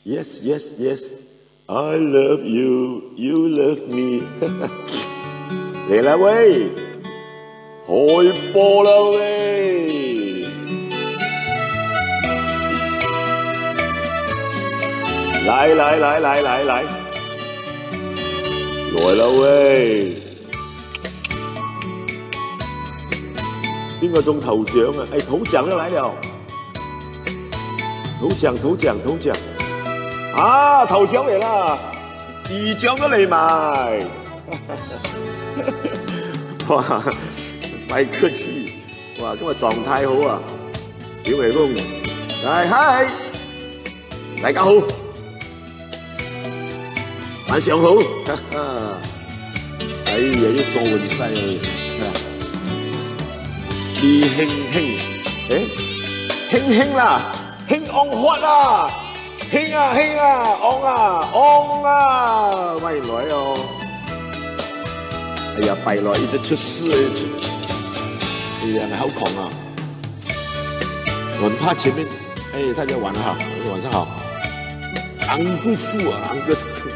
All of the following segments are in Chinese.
Yes, yes, yes. I love you, you love me 。嚟啦喂，開波啦喂！來來來來來來，來啦喂！邊個中頭獎啊？哎，頭獎都來了，頭獎頭獎頭獎！啊，頭獎嚟啦，二獎都嚟埋。哇，咪客氣，哇，今日狀態好啊，表微風，嗨，大家好，晚上好，哈哈，哎呀，要做運勢啊，李興興，誒，興興啦，興昂發啦。興啊興啊，昂啊昂啊，喂來哦！哎呀，弊來一直出事，哎呀，好狂啊！我很怕前面，哎，大家晚好，晚上好。昂不富啊，昂個死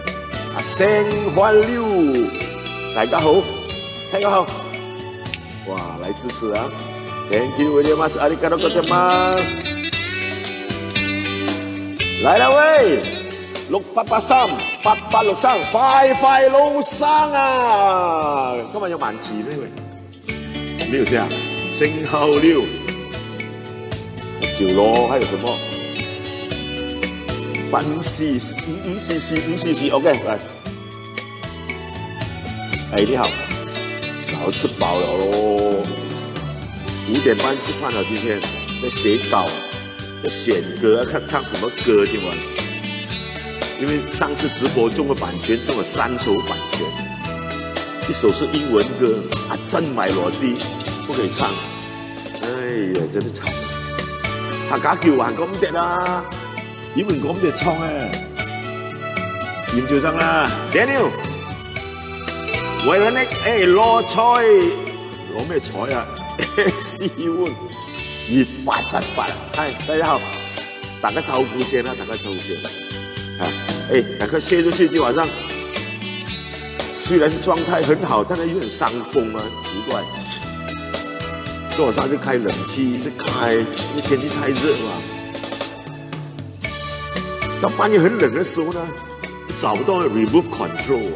啊，生花六，大家好，大家好，哇，來支持啊 ！Thank you very much，ありがとうございます。嚟啦喂，68838863，快老生啊！今日有萬字咩喂？沒有這樣，星號6，九羅還有什麼？544，OK， 來，哎你好，然後吃飽了咯，5點半吃飯了，今天在寫稿。要選歌，看唱什麼歌聽完。因為上次直播中了版權，中了3首版權，一首是英文歌啊，真買裸地不可以唱。哎呀，真係慘。客家叫還講唔得啦，英文講唔得唱誒。嚴兆生啦 ，Daniel， 為咗呢，攞菜，攞咩菜啊？試碗。2888，嗨，大家好，打個招呼先啦，打個招呼先，啊，哎，趕快卸出去，今晚上雖然是狀態很好，但是有點傷風啊，奇怪。昨晚上就開冷氣，一直開，因為天氣太熱嘛。到半夜很冷的時候呢，找不到 remove control，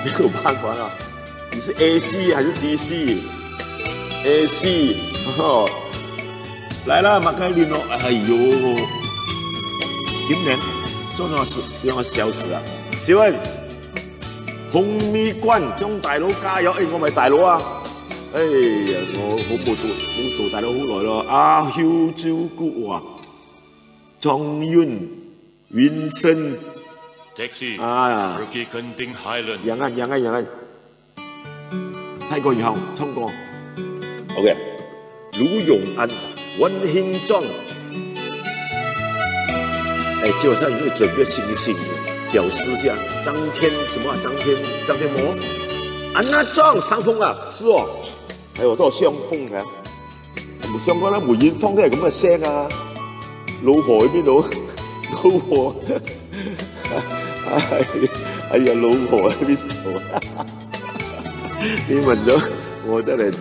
沒有辦法啦。你是 AC 還是 DC？AC， 哦。來啦，麥開練咯！哎呦，今年做咗2個小時啊！小恩，紅米罐，鍾大佬加油！我咪大佬啊！哎呀，我好冇做大佬好耐咯。阿曉照顧啊，莊윤 윈슨 택시啊， 그렇게 건딩 하일랜드楊安，泰國以後唱歌 ，OK， 盧永安。溫馨裝，哎，基本上已經準備星星表示一下，張天什麼啊？張天魔，安那裝傷風啊？是哦，哎我都有傷風嘅，冇傷風啦，梅艷芳都係咁嘅聲啊，老婆喺邊度？老婆，哎呀，老婆喺邊度？你問咗我真係，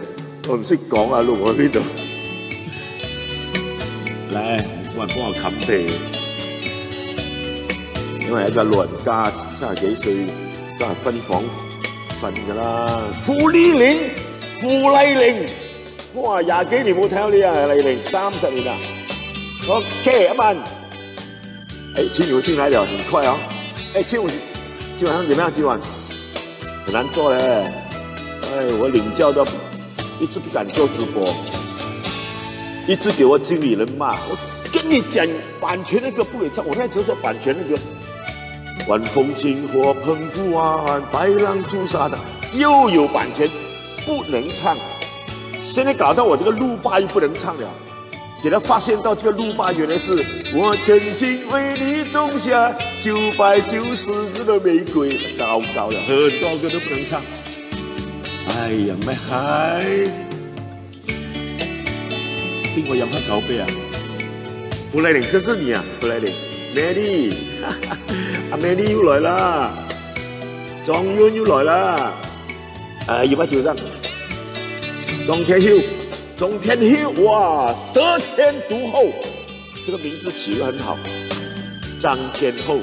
我唔識講啊，老婆喺邊度？嚟，冇人幫我冚被，因為一個老人家30幾歲都係分房瞓㗎啦。傅麗玲，哇，20幾年冇睇到你啊，麗玲30年啦。OK， 阿曼，哎，請你們進來了，很快哦。哎，今晚上怎麼樣？今晚很難做嘞。哎，我領教到一直不敢做直播。一直給我經理人罵，我跟你講版權那個不可以唱，我現在只說版權那個晚風情或澎湖灣，白浪朱砂的又有版權不能唱，現在搞到我這個路霸又不能唱了，給他發現到這個路霸原來是我曾經為你種下990枝的玫瑰，糟糕了，很多歌都不能唱，哎呀，咩係？邊個飲黑狗啤啊？傅麗玲，這是你啊，傅麗玲。Mary， 阿 Mary 又來啦，莊淵又來啦，葉不趙生，莊天佑，哇，得天獨厚，這個名字起得很好，張天厚，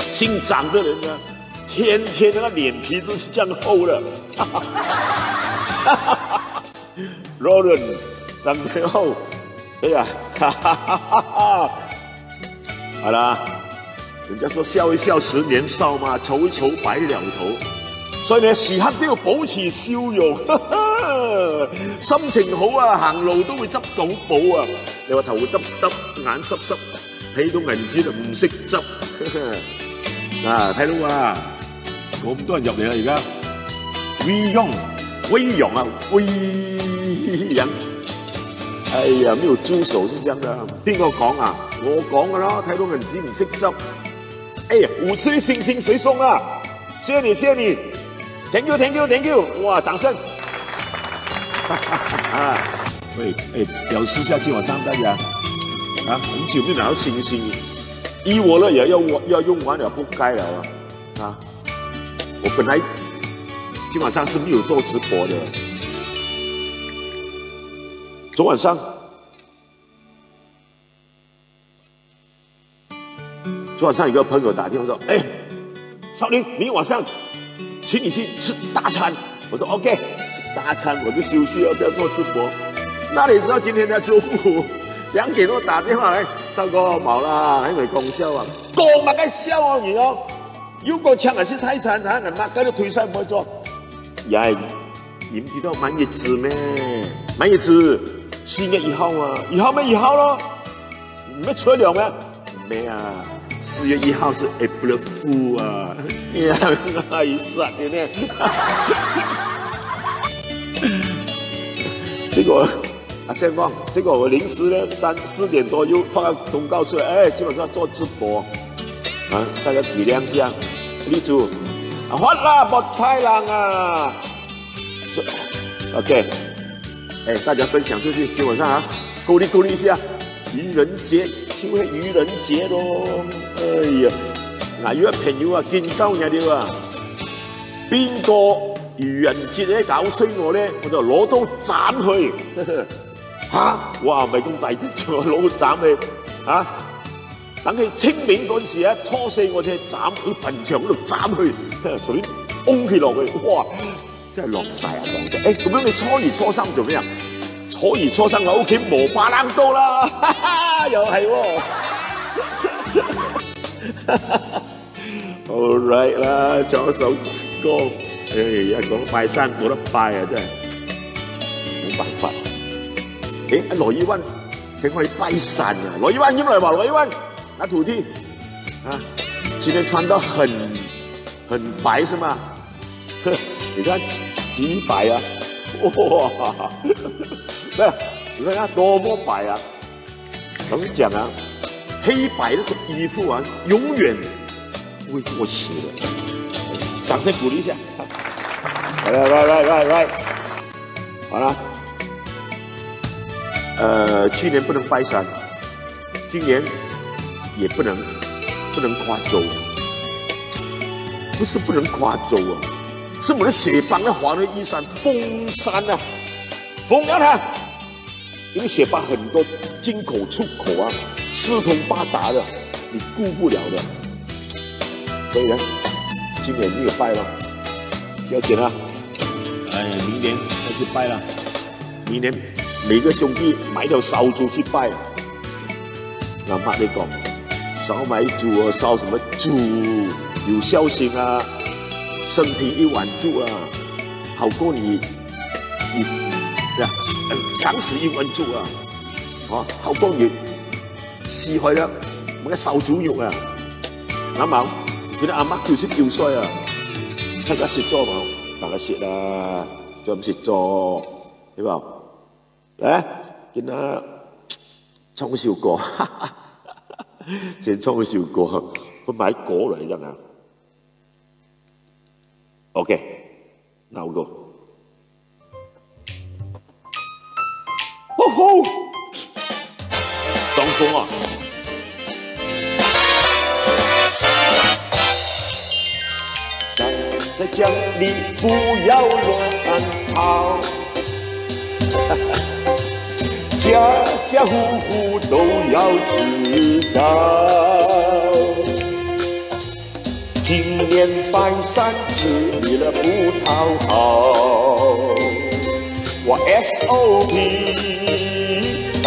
姓張的人呢，天天那個臉皮都是這樣厚的，Roland 張天厚。哎呀，哈哈哈哈哈！好啦，人家說笑一笑10年少嘛，愁一愁白了頭，所以呢，時刻都要保持笑容，心情好啊，行路都會執到寶啊！你話頭耷耷，眼濕濕，睇到銀紙就唔識執，嗱，睇到啊，咁多人入嚟啦而家，威勇啊，威人。哎呀，沒有助手是這樣的，邊個講啊？我講㗎啦，睇到銀紙唔識執。哎呀，5次星星誰送啊？謝謝你，Thank you，哇，掌聲！喂，表示下今晚上大家啊，很久沒拿到星星，依我了也要用完了，不該了啊！我本來今晚上是沒有做直播的。昨晚有個朋友打電話說：“哎，少林，明晚上請你去吃大餐。”我說 ：“OK， 大餐我就休息了，不要做直播。”哪裡知道今天在中午2點多打電話來，少哥冇啦，因為講笑啊，講乜嘅笑啊你哦？如果搶嘅是泰餐，他人媽跟住退晒唔會做。呀，你唔知道滿月子咩？滿月子。4月1號啊，1號咩1號咯？咩初兩咩？咩啊？4月1號是 April Fool 啊！呀，那意思啊，對不對？結果阿先鋒，結果我臨時呢4點多又發個通告出來，哎，基本上做直播啊，大家體諒一下。立柱，發啦，莫太郎啊 ！OK。哎，大家分享出去，今晚上啊，鼓勵一下，愚人節就是愚人節咯。哎呀，嗱，有個朋友啊，見到人哋啊，邊個愚人節咧搞衰我咧，我就攞刀斬佢。嚇！哇，咪咁大隻，仲攞刀斬佢啊！等佢清明嗰陣時啊，初4我哋斬去墳場嗰度斬佢，隨便掹佢落去，哇！真係落晒啊！講真，咁樣你初2、初3做咩啊？初2、初3喺屋企磨把冷刀啦，哈哈，又係喎。All right 啦，唱一首歌，一講拜山冇得拜啊，真係冇辦法。阿羅伊溫，請我哋拜山啊！羅伊溫點來吧？羅伊溫，拿土地啊！今天穿得很白是嗎？你看幾白啊！哇，你看它多麼白啊！怎麼講啊？黑白的衣服啊，永遠不會過時的。掌聲鼓勵一下！來，好了。去年不能拜山，今年也不能跨州，不是不能跨州啊。是我們的雪邦的華人衣衫封山啊，封了它，因為雪邦很多進口出口啊，四通八達的，你顧不了的，所以呢，今年沒有拜了，不要緊了，哎，明年再去拜了，明年每個兄弟買條燒豬去拜，阿媽你講，燒買豬啊，燒什麼豬有孝心啊。生平一碗豬啊，好過你生死一碗豬啊，好過你死開了乜個燒豬肉啊，啱冇？佢哋阿媽叫衰叫衰啊，大家食咗冇？大家食啦，再唔食咗，係冇？嚟，見啦，創笑過，正創笑過，佢買果嚟㗎嘛。Okay, now go. Oh ho! 松啊！在家里不要乱跑，家家户户都要知道。今年白山吃了葡萄好，我 SOP 大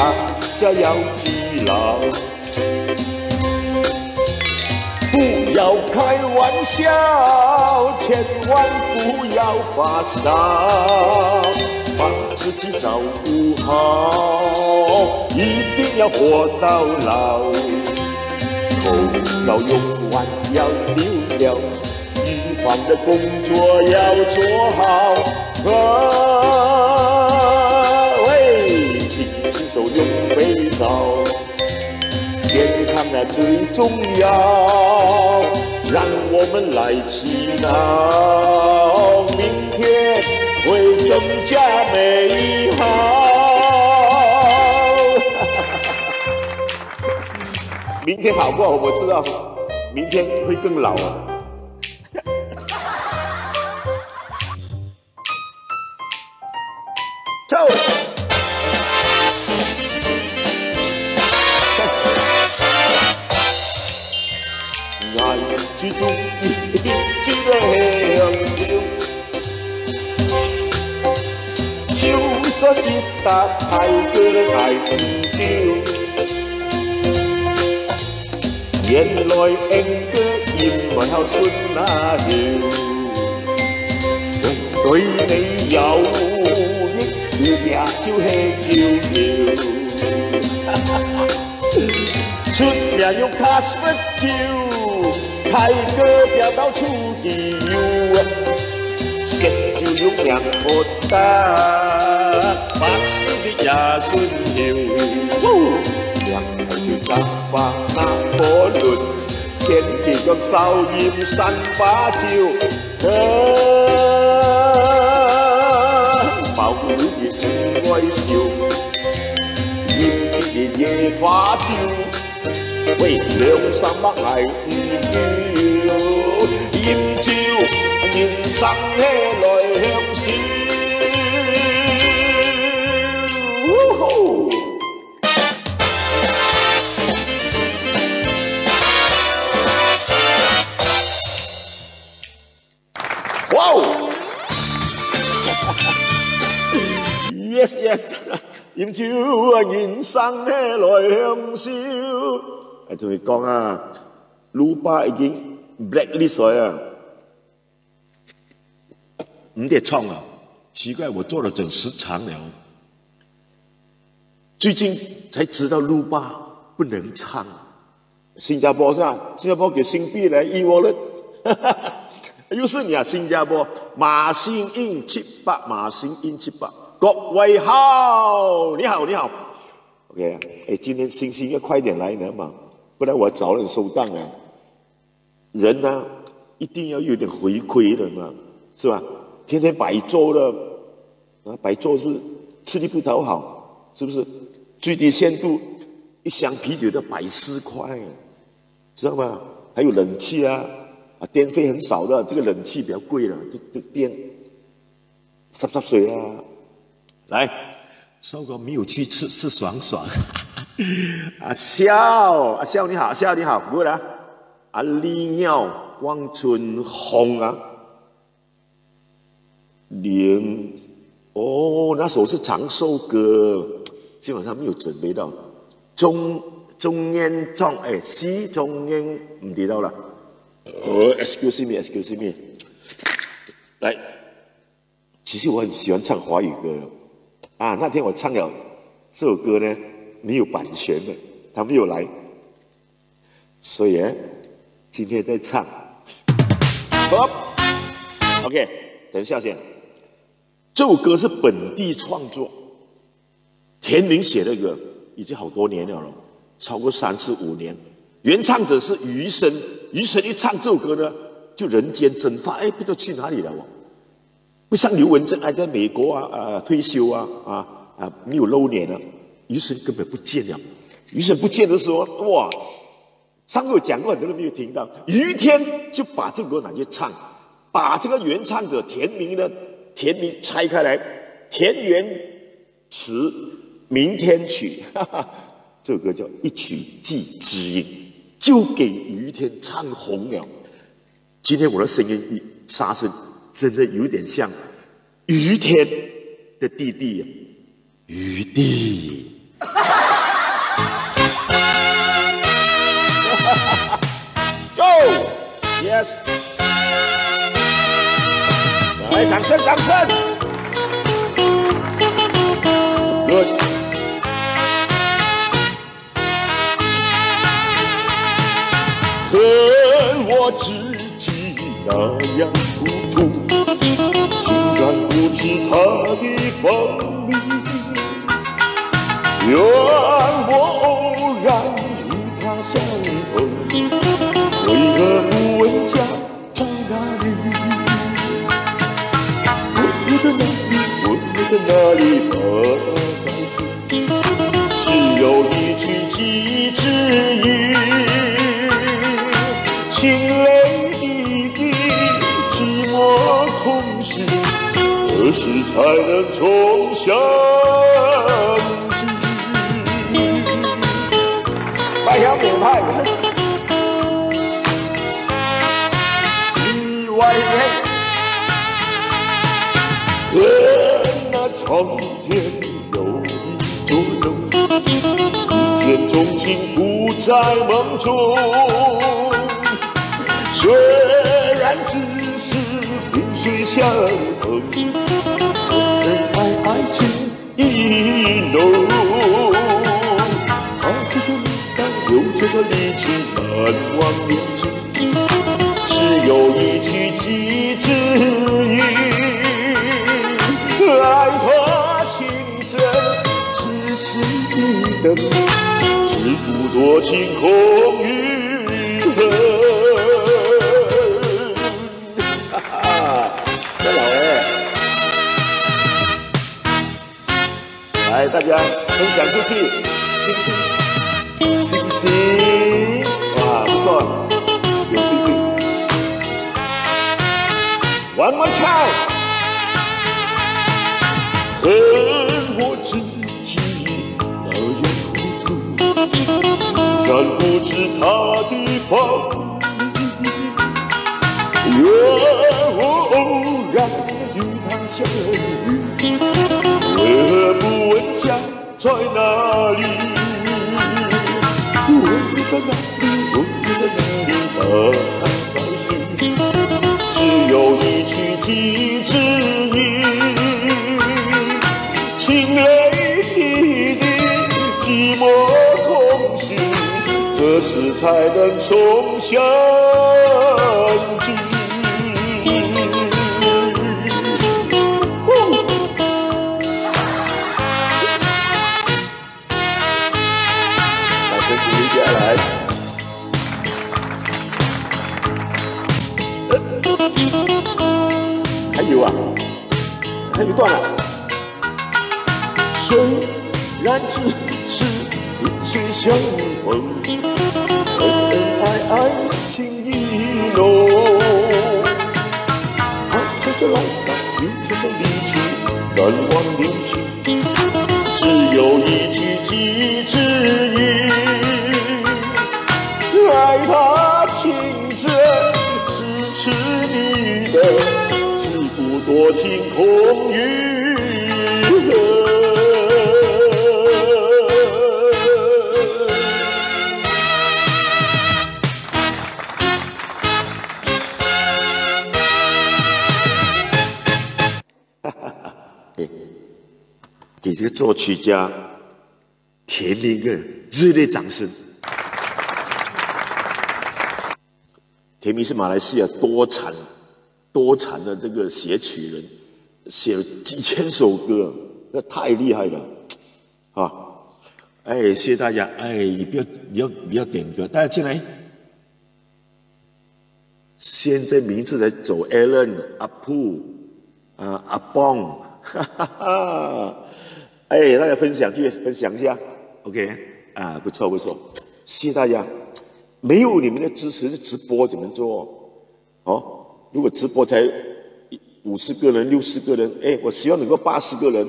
家要记牢。不要开玩笑，千万不要发烧，把自己照顾好，一定要活到老。口罩用完要丢掉，预防的工作要做好。喂，勤洗手用肥皂。健康啊最重要，让我们来祈祷，明天会更加美好。明天好不好？我知道，明天会更老啊。走。最中意只係香蕉，就算一笪太過捱唔掉，原來應該因為孝順那條，對你有益，也就係照耀。出名用卡斯不跳。泰哥飆到出地油，先就用兩個打，百事的也順條。兩頭就夾把那個輪，千幾個少鹽三把椒，毛骨的唔愛笑，鹽的野花椒。喂，兩三百係唔要，豔照人生起來向笑。哇！Yes yes， 豔照人生起來向笑。同你講啊，魯巴已經 blacklist 咗啊，唔得唱啊！奇怪，我做了整10場了，最近才知道魯巴不能唱。新加坡是吧？新加坡給新幣來e-wallet，又是你啊！新加坡馬新印700，馬新印700，各位好，你好，你好。OK， 哎，今天星星要快點來呢嘛。不然我早点收档啊！人呢、啊，一定要有点回馈的嘛，是吧？天天白做了，啊，白做是吃力不讨好，是不是？最低限度一箱啤酒都140塊，知道吗？还有冷气啊，啊，电费很少的，这个冷气比较贵了，这电濕水啊，来，收個沒有去吃爽爽。阿笑你好，笑你好 ，good 啊！阿李妙、汪春红啊，那首是长寿歌，基本上没有准备到。中烟中西中烟唔記得了。excuse me， 來，其實我很喜歡唱華語歌啊。那天我唱了這首歌呢。没有版权的，他没有来，所以今天在唱。好 ，OK， 等一下先。这首歌是本地创作，田明写的歌，已经好多年了，超过35年。原唱者是余生，余生一唱这首歌呢，就人间蒸发，不知道去哪里了哦。不像刘文正还在美国退休没有露脸了。余生根本不见了，余生不见的时候，哇！上次我讲过，很多人没有听到。于天就把这个歌拿去唱，把这个原唱者田明拆开来，田园词，明天曲，这首歌叫一曲寄知音，就给于天唱红了。今天我的声音一沙声，真的有点像于天的弟弟于弟。Go! Yes! 来，掌声，掌声 ！Good！ 恨我自己那样糊涂，竟然不知他的风雨。愿我偶然与他相逢，为何不问家在哪里？问你的哪里？问你的哪里？他在说，只有一句寄知音，清泪一滴，寂寞空虚，何时才能重相聚？白小美派，意外那苍天有一座楼，一见钟情不在梦中。虽然只是萍水相逢，恩恩爱情意浓。有着他离去难忘年纪，只有一句寄知音，爱他情真，痴痴地等，只顾多情空余恨。哈哈，这老哎，来大家分享出去，星星。星星，哇，不错，有兴趣。One more time。恨我自己那样糊涂，竟然不知他的风雨。愿我偶然与他相遇，为何不问家在哪里？问你在哪里？问你在哪里？他在寻，只有一句寄知音，情泪滴滴，寂寞空虚，何时才能重相聚？接下来，还有啊，还有一段啊。虽然只是萍水相逢，恩恩爱爱情意浓。爱随着来到，有着的离去，难忘年纪，只有一句寄知音。爱他情真，痴痴地等，只顾多情空余恨。给这个作曲家田明一个热烈掌声。田明是马来西亚多产的这个写曲人，写了几千首歌，那太厉害了啊！哎，谢谢大家。哎，你不要点歌，大家进来。现在名字来走 ，Alan、阿布、阿邦，哈哈哈！哎，大家分享一下 ，OK。啊，不错不错，谢谢大家。没有你们的支持，直播怎么做？哦，如果直播才50个人、60个人，哎，我希望能够80个人。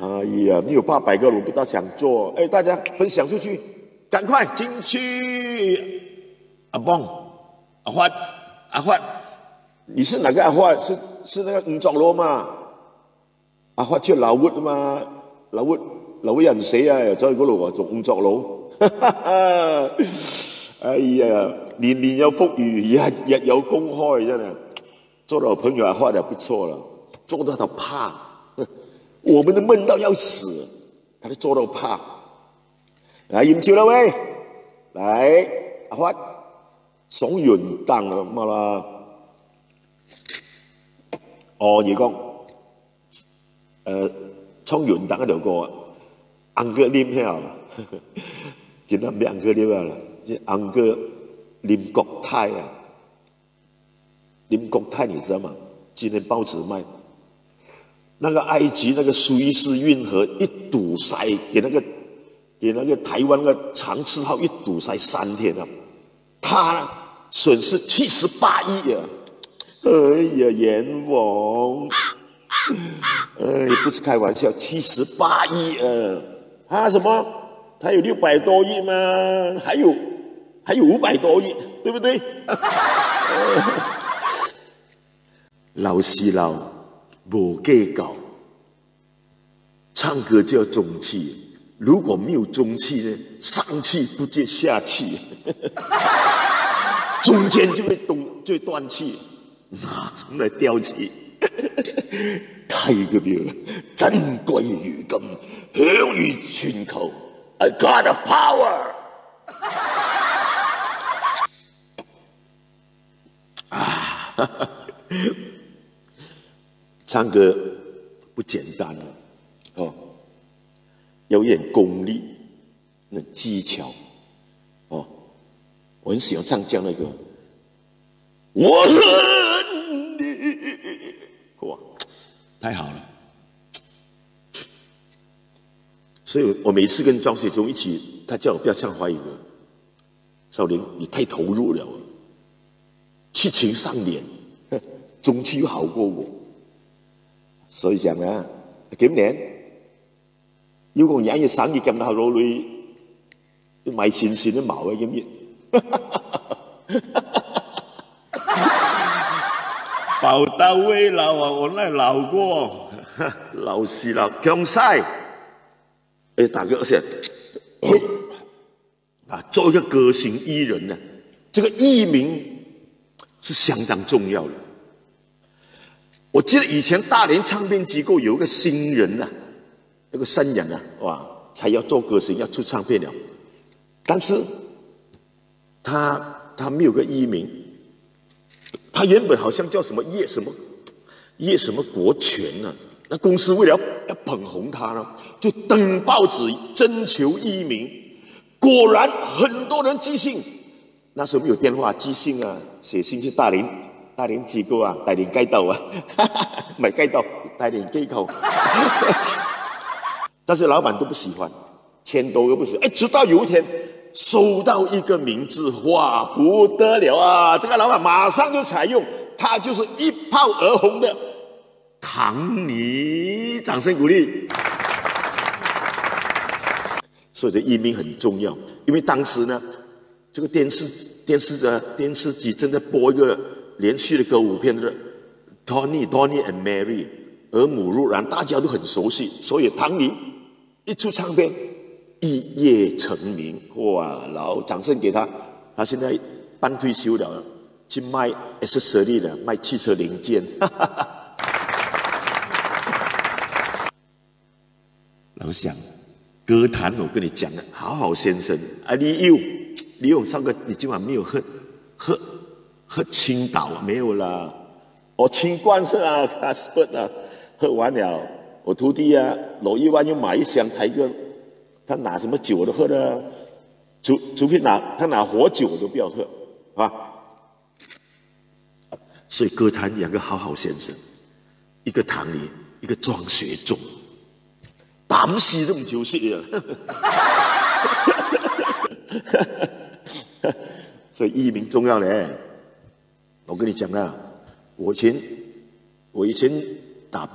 哎呀，没有800个，我不大想做。哎，大家分享出去，赶快进去。阿邦、阿焕、阿焕，你是哪个阿焕？是那个吳作佬嘛？阿焕叫老活嘛？老活人死啊，走去嗰度做吳作佬。哎呀，年年有福遇，日日有公開，真的做到朋友阿焕就不錯了，做到他怕。我们都闷到要死，他就做到怕。来飲酒啦喂，來阿發爽元旦啊咁啦。哦，而講創元旦嗰條歌，安哥啉遐，今日咩安哥啉啊？即安哥啉國泰啊，啉國泰你知道嗎？今天報紙賣。那个埃及那个苏伊士运河一堵塞，给那个台湾的长治号一堵塞3天了，他损失78亿啊！哎呀，阎王，哎，不是开玩笑，78亿啊！他什么？他有600多亿吗？还有500多亿，对不对？老是老。无计较，唱歌就要中气。如果没有中气呢，上气不接下气，中间就会断气，哪从来掉气？太個妙啦！珍貴如金，享譽全球。I got a power！ 啊！唱歌不简单哦，要有点功力，那技巧哦。我很喜欢唱这样的歌，我恨你，哇，太好了！所以我每次跟庄学忠一起，他叫我不要唱华语歌，少林你太投入了，七情上脸，中气又好过我。所以講啊，今年要講人嘅生意咁頭腦裏，賣線線都冇啊，今日寶刀未老啊，我那老過，老是老強曬。哎，大哥，而且啊，做一個歌星藝人呢，這個藝名是相當重要的。我記得以前大連唱片機構有一個新人啊，那個新人啊，哇，才要做歌星，要出唱片了。但是他沒有個藝名，他原本好像叫什麼葉什麼國權啊。那公司為了要捧紅他呢，就登報紙徵求藝名。果然很多人寄信，那時候沒有電話，寄信啊，寫信去大連機構啊，大連街道啊，唔係街道，大連機構。但是老闆都不喜歡，簽都不喜歡。哎，直到有一天收到一個名字，哇，不得了啊！這個老闆馬上就採用，他就是一炮而紅的唐尼，掌聲鼓勵。所以這藝名很重要，因為當時呢，這個電視機正在播一個連續的歌舞片，就是 Tony and Mary， 耳濡目染，大家都很熟悉。所以唐尼一出唱片，一夜成名，哇！然後掌聲給他，他現在半退休了，去賣 accessory 了，賣汽車零件。老想歌壇，我跟你講了，好好先生啊，李勇上個你今晚沒有喝青島啊？沒有啦，我清冠是啊 ，Casper 啊，喝完了。我徒弟啊，羅一萬又買一箱台哥，他拿什麼酒我都喝的，除非他拿活酒我都不要喝，啊。所以歌壇兩個好好先生，一個唐尼，一個莊學忠，膽死都唔條舌啊！所以艺名重要嘞。我跟你讲啊，我以前打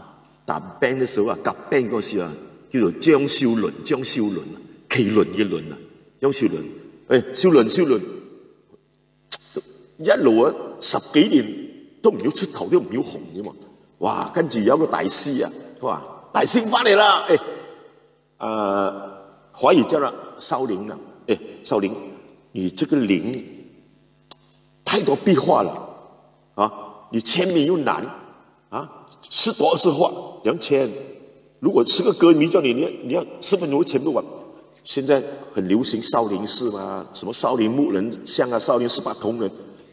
band 的时候啊，夾 band 嗰時啊，叫做張少倫啊，麒麟嘅麟啊，張少倫，少倫，一路啊10幾年都唔要出頭，都唔要紅嘅嘛。哇！跟住有個大師啊，佢話：大師翻嚟啦，華語叫啦少林啦，少林，你這個林太多筆畫了啊，你簽名又難啊，10多20畫怎樣簽？如果是個歌迷叫你要10分鐘簽不完。現在很流行少林寺嘛，什麼少林木人像啊，少林18銅人，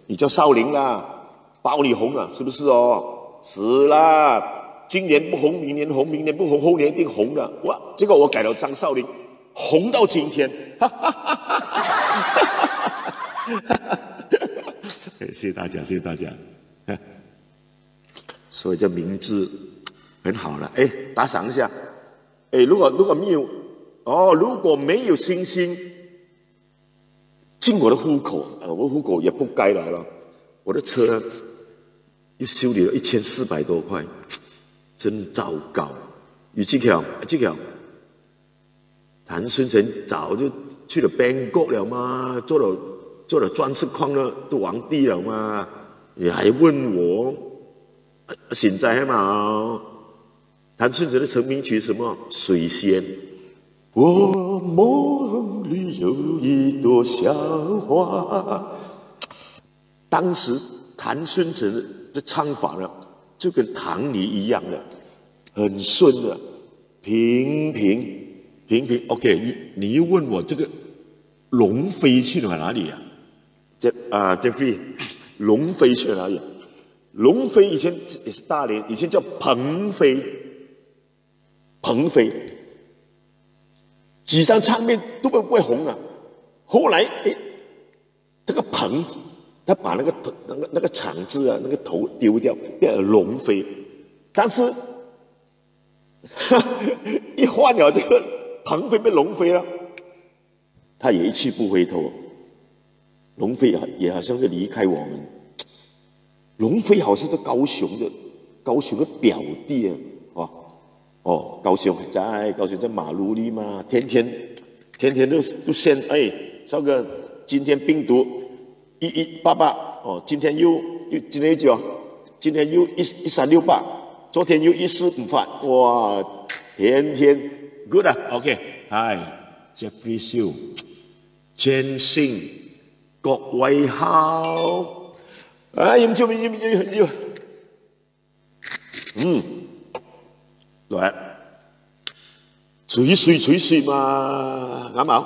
你叫少林啦，包你紅啊，是不是哦？是啦，今年不紅，明年紅，明年不紅，後年一定紅的。哇，結果我改到張少林，紅到今天。謝謝大家，謝謝大家。所以這名字很好了，打賞一下。如果沒有星星進我的戶口，我戶口也不該來了。我的車又修理了1400多塊，真糟糕。與這條，譚孫成早就去了 Bangkok 了嘛，做了鑽石礦的皇帝了嘛，你還問我？現在還冇？譚孫成的成名曲什麼？水仙。我夢裡有一朵小花。當時譚孫成的唱法呢，就跟唐尼一樣的，很順的，平平。OK， 你又問我這個龍飛去了哪裡啊？Jeffrey， 龍飛去了哪裡？龍飛以前也是大連，以前叫鵬飛。幾張唱片都不會紅啊！後來，這個鵬字，他把那個廠字啊，那個頭丟掉，變成龍飛。但是，一換了這個鵬飛變龍飛了，他也一去不回頭。龍飛也好像是離開我們。龍飛好像是高雄的表弟啊，高雄在馬路裡嘛，天天都先少哥，今天病毒1188，今天又1368，昨天又1458，哇，天天 good 啊 ，OK，Hi Jeffrey Siu， 全勝各位好，飲酒，來，吹水嘛，啱冇？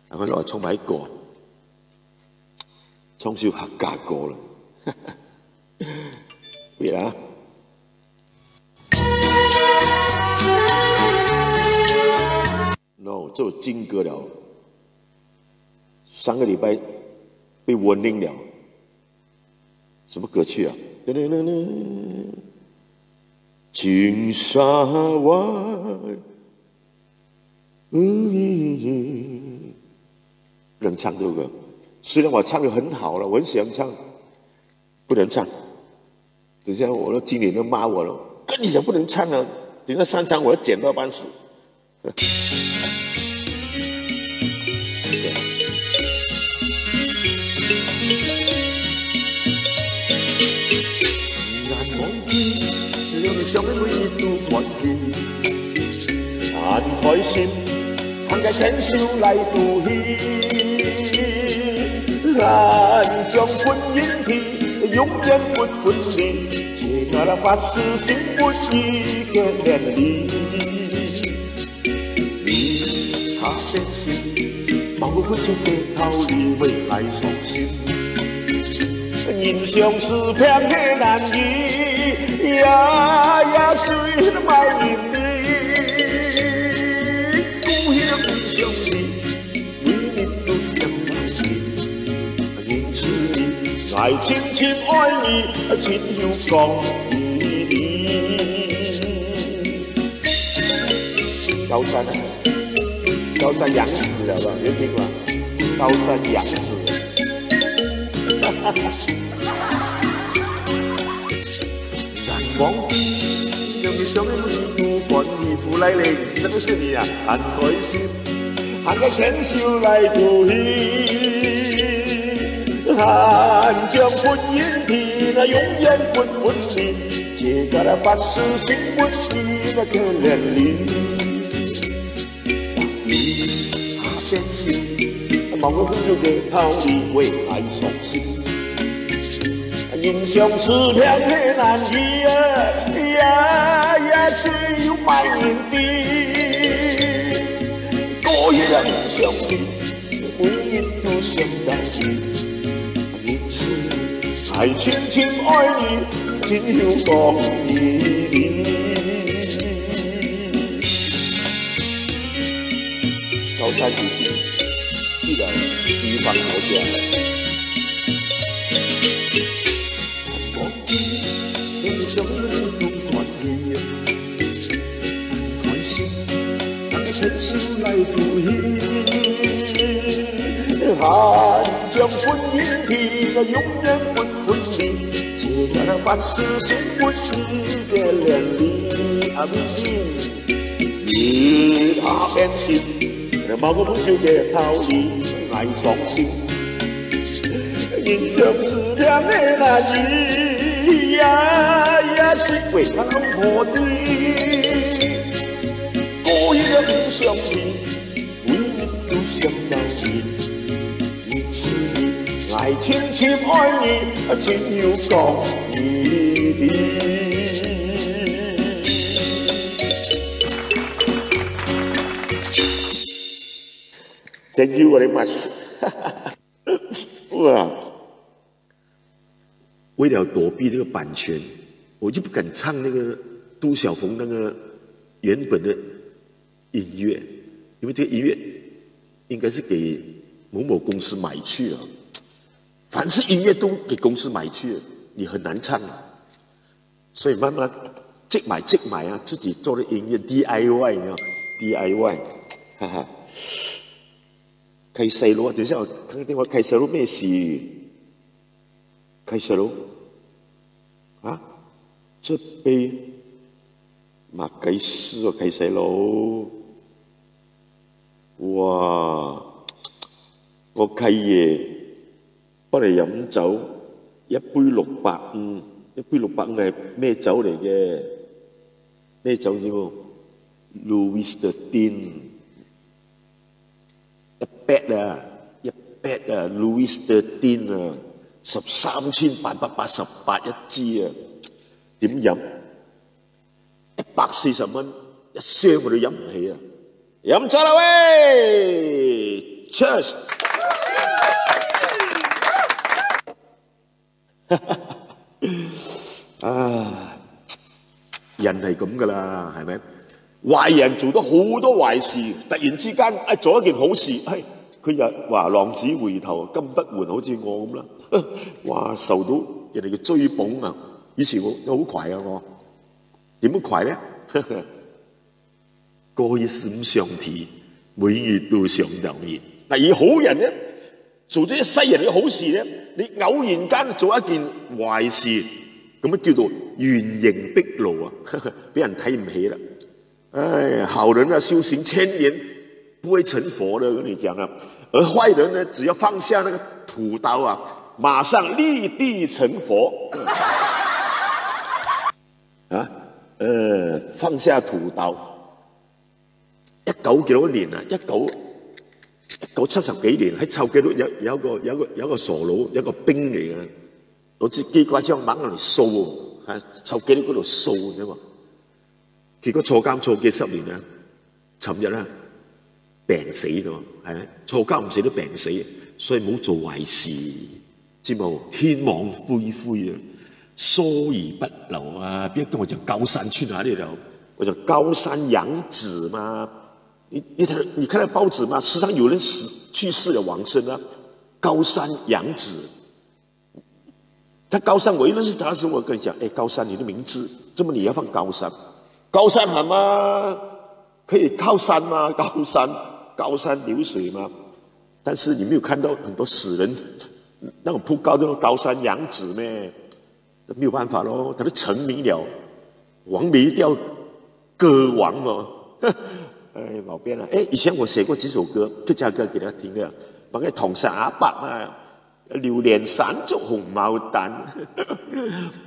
我來沖埋一個，沖少客家歌啦，別啦。No， 這有金歌了，上個禮拜被warning了，什麼歌曲啊？青沙灣，不能唱這個歌。雖然我唱得很好了，我很喜歡唱，不能唱。等下我的經理都罵我了，跟你講不能唱啊！等下上場我要剪到半死。想的每一度歡喜，很開心，行在牽手來渡戲，咱將婚姻皮永遠不分離，接納了發誓心不一個連理，與他相信，茫無分手的逃離未來相信，人生是片的難移。呀，最賣力的，故鄉相離，每年都相愛，因此愛情愛你，情有講義理。高山啊，高山仰止了吧？有听过？高山仰止。难忘让你想起孤帆一夫来临，真的是你啊，很开心，喊个牵手来渡戏。汉江分烟天，那永远分分离。这个那发誓心温的那个连理，他变心，某个不就给逃离为爱伤心。英雄是两个难题呀呀，只有埋怨的。个人兄弟，每日都想到你。爱情深爱你，真有讲义。高山已经去了西方国家，我梦想中团圆，开心那个牵手来渡戏，汉江分烟天，那永远分分离。这个那发誓心温的连理，阿明你他变心。某个不朽嘅逃離，愛傷心，英雄是兩個男兒呀，只為他破地，個人不相離，每日都想到你，你是你，愛情深愛你，真有講義的。Thank you very much 哇！为了躲避这个版权，我就不敢唱那个杜晓峰那个原本的音乐，因为这个音乐应该是给某某公司买去了。凡是音乐都给公司买去了，你很难唱啊。所以慢慢即买啊，自己做的音乐 DIY 你知道 DIY， 哈哈。開細佬啊！等一下我看看電話，開細佬咩事？開細佬啊！這杯馬雞絲啊，開細佬！哇！我契爺幫你飲酒，一杯650，一杯650係咩酒嚟嘅？咩酒知冇 ？Louis XIII。一 bet 啊 ，Louis XIII 啊，13,888一支啊，點飲？140蚊一箱我都飲唔起啊！飲咗啦喂 ，Cheers！ 啊，人係咁噶啦，係咪？壞人做咗好多壞事，突然之間做一件好事，佢又話浪子回頭金不換，好似我咁啦，哇受到人哋嘅追捧啊！以前我好攰啊，我點樣攰咧？過一時唔想提，每日都想到你。嗱，而好人咧，做咗一世人嘅好事咧，你偶然間做一件壞事，咁樣叫做原形畢露啊，俾人睇唔起啦。哎，好人啊，修行1000年不會成佛的，跟你講啊。而壞人呢，只要放下那個屠刀啊，馬上立地成佛。啊，放下屠刀。19幾多年啊？1970幾年喺臭記都有個傻佬，有個兵嚟嘅，攞支機關槍猛嚟掃啊！臭記都嗰度掃啫嘛。結果坐監坐幾10年啊！尋日咧病死咗，係咪？坐監唔死都病死，所以唔好做壞事，知冇？天網恢恢啊，疏而不漏啊！邊個我就高山去哪裡了？我就高山仰止嘛。你看到報紙嗎？時常有人去世了往生啊，高山仰止。他高山，我一認識他的時候，我跟你講，哎，高山，你的名字，怎麼你要放高山？高山好嗎？可以靠山吗？高山流水吗？但是你没有看到很多死人那种扑高那种高山仰止咩？没有办法咯，他都成名了，王梅调歌王哦。哎，老边了。哎，以前我写过几首歌，客家歌给他听的，把个同山阿伯啊，榴莲散竹紅毛丹，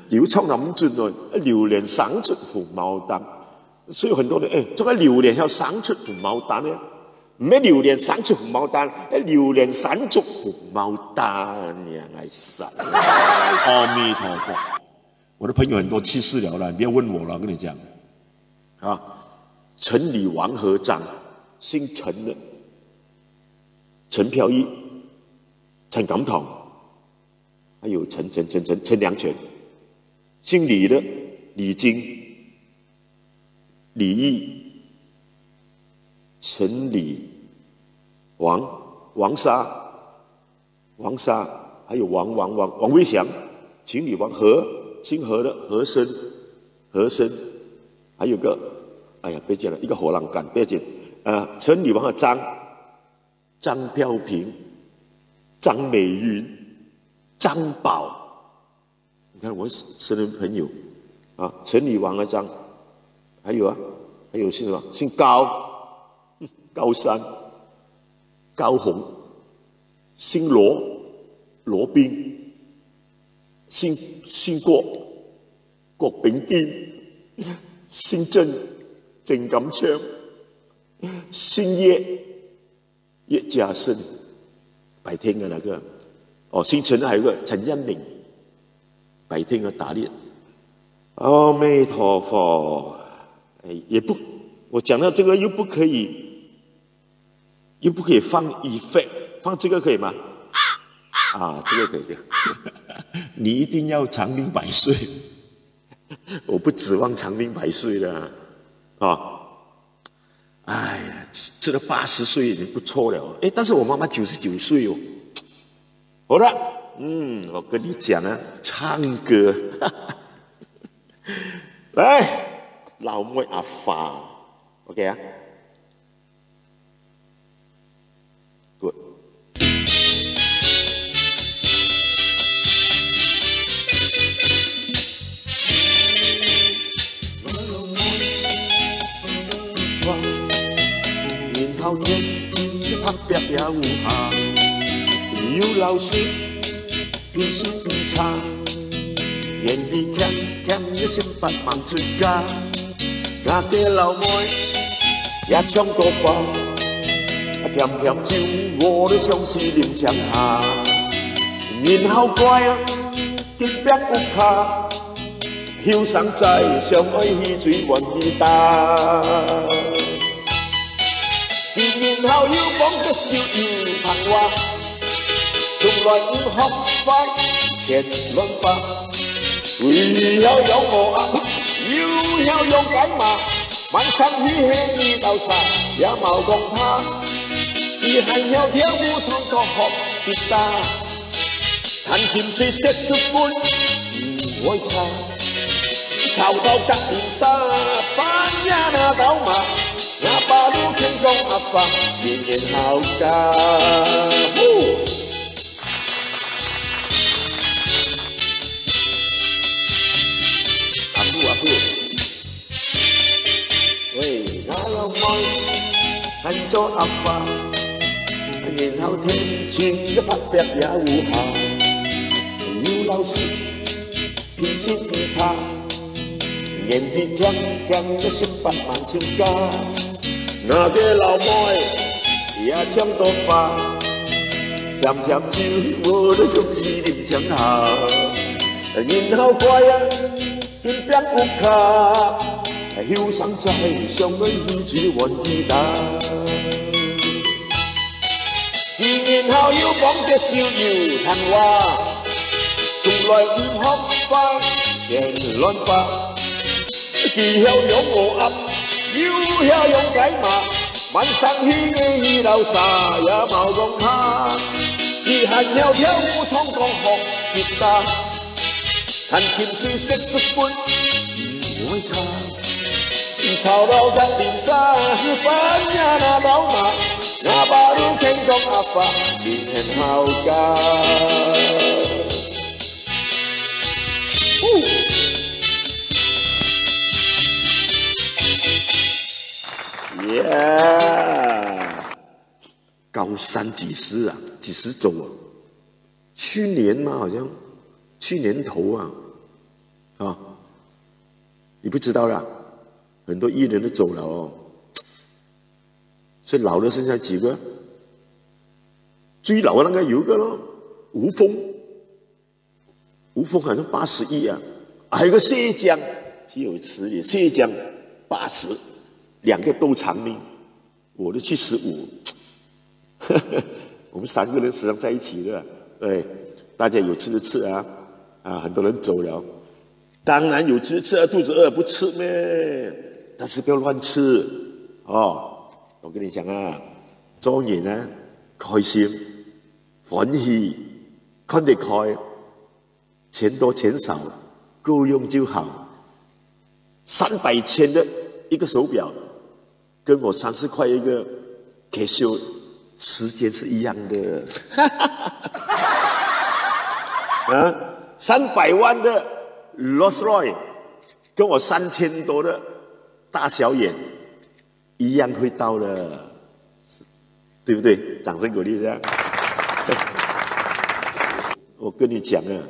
要唱咁盡哦，榴蓮生出紅毛丹，所以很多人哎，這個榴蓮要生出紅毛丹呢？唔係榴蓮生出紅毛丹，榴蓮生出紅毛丹呀！哎神，阿彌陀佛！我的朋友很多去世了啦，你不要问我了，我跟你讲啊。陈李王合章，姓陈的陈飘逸、陈錦棠，还有陈良泉，姓李的李菁、李毅、陈李、王沙，还有王维祥，秦李王和，姓何的和珅，还有个。哎呀，别讲了，一个火浪干，别讲。陈李王的张飘萍、张美云、张宝，你看我生人朋友啊，陈李王的张，还有姓什么？姓高，高山、高红，姓罗宾，姓郭炳基，姓郑錦昌，姓叶家生，白天的那个哦，姓陈的还有个陈彦敏，白天的打猎。阿弥陀佛，哎，也不，我讲到这个又不可以放effect，放这个可以吗？啊，这个可以的。你一定要长命百岁，我不指望长命百岁的。啊，哎呀，吃了80岁已经不错了。哎，但是我妈妈99岁哦。好了，我跟你讲啊，唱歌，来，老妹阿发 ，OK 啊 ，Good。後天拍壁也有下，要流水要先差，言語欠一聲不問出家，那嘅流妹也唱到花，甜甜酒我都相思念牆下，然後怪結壁屋下，瀟灑在相愛戲水雲兒大。然後要講的笑語談話，從來唔學快前論法，會有我啊，要用解碼，晚上喜氣鬥殺也冇講他，而係有跳舞唱歌學吉他，彈甜水識出杯唔會差，炒到隔年沙，班也那鬥馬。那把路天公阿爸年年好家，阿布，喂，那老妹喊咗阿爸，然後聽全嘅拍壁也會下，要老師偏先偏差，言語強嘅18萬千家。那個老妹也唱到花，甜甜酒我都相思念牆下，然後怪見壁屋下，瀟灑在相愛牽住雲兒打，然後要講隻笑語談話，從來唔學花言亂發，技巧有我噏。要用解碼，晚上喜氣流沙也冇講他，而係有跳舞唱歌學吉他，彈甜水識出杯唔會差，草路甲面沙，反呀那老马，那巴鲁天公阿爸，面现好家。高山几时啊？几时走啊？去年吗？好像去年头啊，你不知道啦，很多艺人都走了哦。所以老的剩下几个？最老的那个有一个咯，吴峰好像81啊，还有一个谢江，只有10年，谢江80，两个都长命，我都75。我们3个人时常在一起的，对，大家有吃的吃啊，很多人走了，当然有吃的吃啊，肚子饿不吃咩？但是不要乱吃哦。我跟你讲啊，做人啊，开心、欢喜、看得开，钱多钱少够用就好。300千的一个手表，跟我30块一个 Casio。时间是一样的，300万的 Rolls Royce 跟我3000多的大小眼一样会到的，对不对？掌声鼓励一下。我跟你讲啊，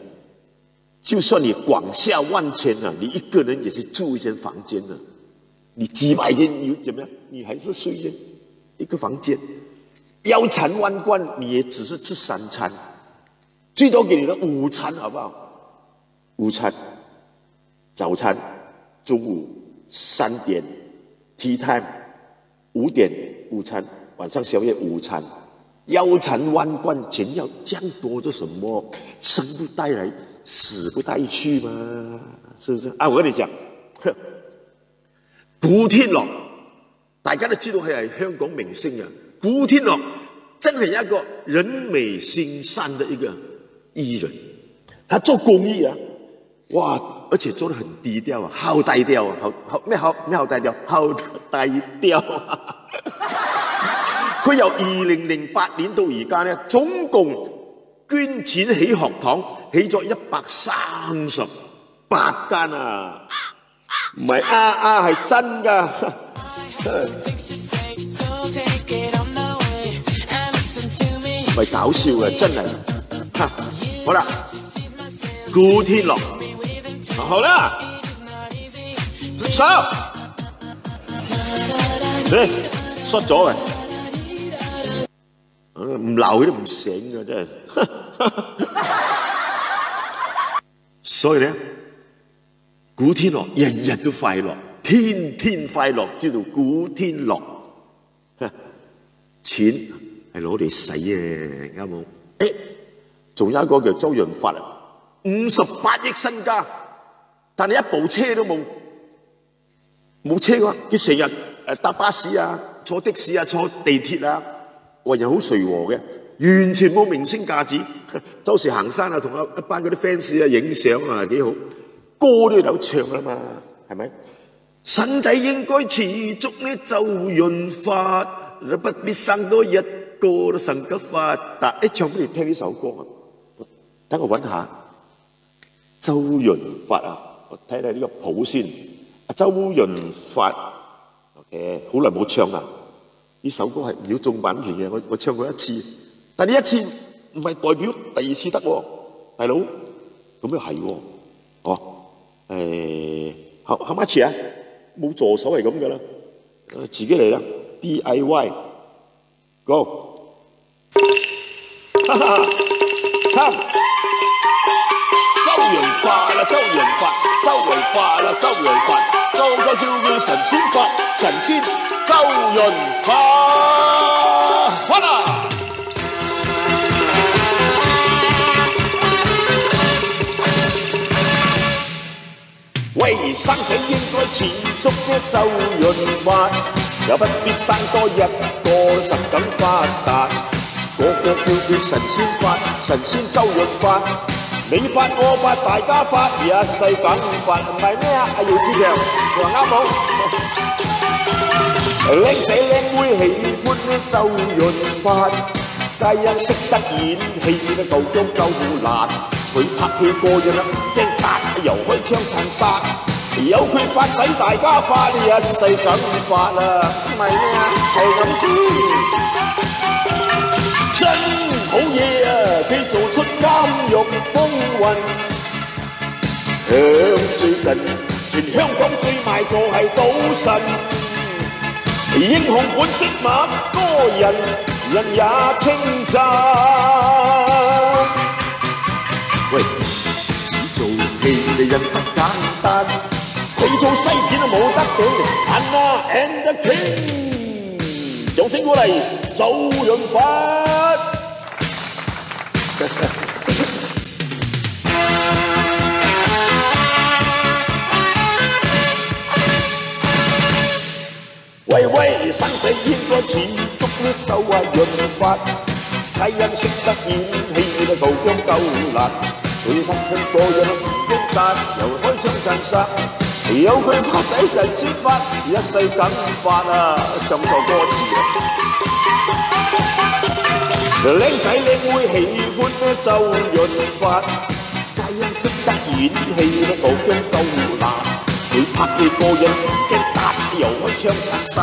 就算你广厦万千啊，你一个人也是住一间房间的，你几百间你怎么样？你还是睡一个房间。腰缠万贯，你也只是吃3餐，最多给你的午餐，好不好？午餐、早餐、中午3点 tea time， 5点午餐，晚上宵夜午餐，腰缠万贯，钱要这样多做什么？生不带来，死不带去嘛，是不是？我跟你講，古天樂，大家都知道佢係香港明星啊。古天樂真係一個人美心善的一個藝人，他做公益啊，哇！而且做得很低調啊，好低調啊，好低調，好低調啊！佢由2008年到而家咧，總共捐錢起學堂，起咗138間啊！唔係係真㗎。唔係搞笑嘅，真係。好啦，古天樂，好啦，收，失咗嘅，唔鬧佢都唔醒嘅，真係。所以咧，古天樂日日都快樂，天天快樂，叫做古天樂。錢係攞嚟使嘅，啱冇？仲有一個叫周潤發啊，58億身家，但係一部車都冇車嘅話，佢成日搭巴士啊、坐的士啊、坐地鐵啊，為人好隨和嘅，完全冇明星架子。周時行山啊，同一班嗰啲 fans 啊影相啊，幾好，歌都有唱啦嘛，係咪？神仔應該持續呢周潤發，不必生多一個都神級發達。唱俾你聽呢首歌啊！等我揾下周潤發啊，我睇睇呢個譜先。周潤發 ，OK， 好耐冇唱啦。呢首歌係唔要中版權嘅，我唱過一次，但呢一次唔係代表第二次得喎，大佬。咁又係喎，how much 啊？冇助手係咁噶啦，自己嚟啦 ，DIY，Go， 哈哈 ，Come。周潤發啦，周潤發，周潤發啦，周潤發，個個叫佢神仙發，神仙周潤發，好啦！為生仔應該持續嘅周潤發，又不必生多一個神咁發達，個個叫佢神仙發，神仙周潤發。你發我發大家發，一世咁發，唔係咩啊？阿姚志強，你話啱冇？靚仔靚妹喜歡周潤發，皆因識得演戲夠薑夠辣。佢拍戲過癮啦，唔驚打，又開槍殘殺。有佢發仔大家發，一世咁發啊！唔係咩啊？係咁先。真好嘢啊！佢做出監獄風雲。響最近，全香港最賣座係賭神。英雄本色馬多人，人也稱讚。喂，只做戲嘅人不簡單，佢套西片都冇得頂。Anna and the King， 掌聲鼓勵周潤發。喂喂，生仔應該似足呢就話潤發，皆因識得演戲夠薑夠辣。佢拍戲過癮唔驚打，又開槍震殺。有佢發仔神仙法，一世咁發啊！唱錯歌詞啊！靚仔靚妹喜歡周潤發，皆因識得演戲夠薑夠辣。佢拍戲過癮唔驚打，又開槍殘殺。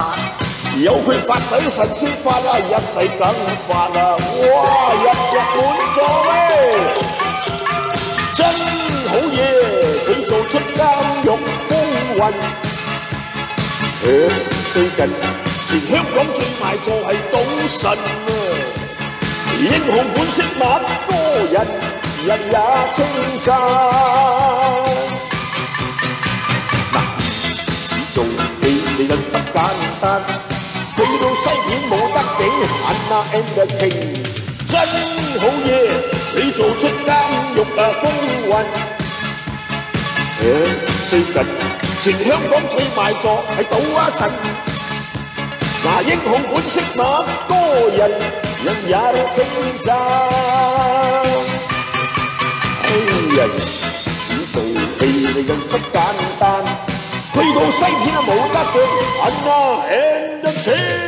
有佢發仔神仙法啊！一世咁發啊！哇！日日滿座喂！真好嘢，佢做出監獄風雲。最近全香港最賣座係賭神啊！英雄本色馬多人，人也稱讚。嗱，只做戲嘅人不簡單，佢到西片冇得頂。Anna and the King， 真好嘢，你做出監獄風雲。最近全香港最賣座係賭神。嗱，英雄本色馬多人，人也稱讚。哎呀，只做戲嘅人不簡單，佢到西片都冇得頂。Anna and the King，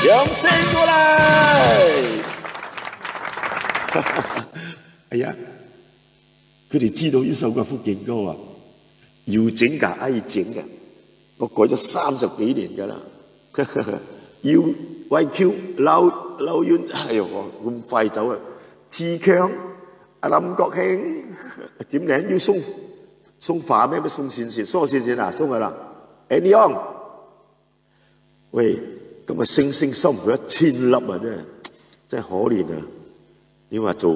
掌聲過嚟！哎呀，佢哋知道呢首嘅福建歌啊，要整㗎，愛整㗎，我改咗30幾年㗎啦。要YQ 劉遠，哎呦，咁快走啊！志強、阿林國興點名要送花咩？送錢錢，送錢錢啊！送佢啦 ，Andy， 喂，咁啊星星收唔到1000粒啊！真係可憐啊！你話做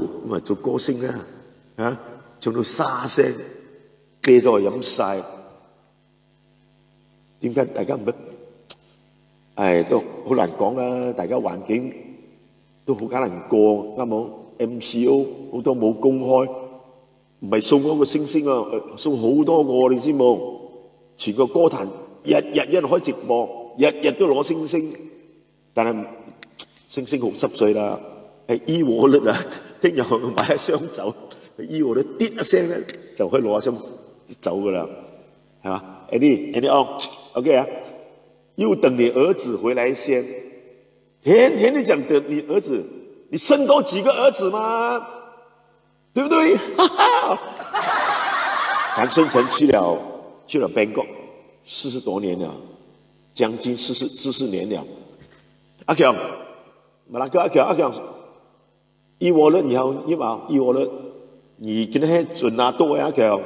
歌星咧嚇，唱到沙聲，啤咗飲晒，點解大家唔得？誒都好難講啦，大家環境都好艱難過，啱冇 ？MCO 好多冇公開，唔係送嗰個星星啊，送好多個你知冇？全個歌壇日日一開直播，日日都攞星星，但係星星好濕碎啦。係醫我率啊！聽日買一箱酒，醫我率啲一聲咧就可以攞一箱酒噶啦，係嘛 ？Andy on，OK 啊？又等你兒子回來先，天天你講等你兒子，你生多幾個兒子嗎？對不對？譚伸成去了 Bangkok 40多年了，將近44年了。阿強，馬拉哥阿強。醫我率，然後醫嘛醫我率，而見到係盡啊多啊強，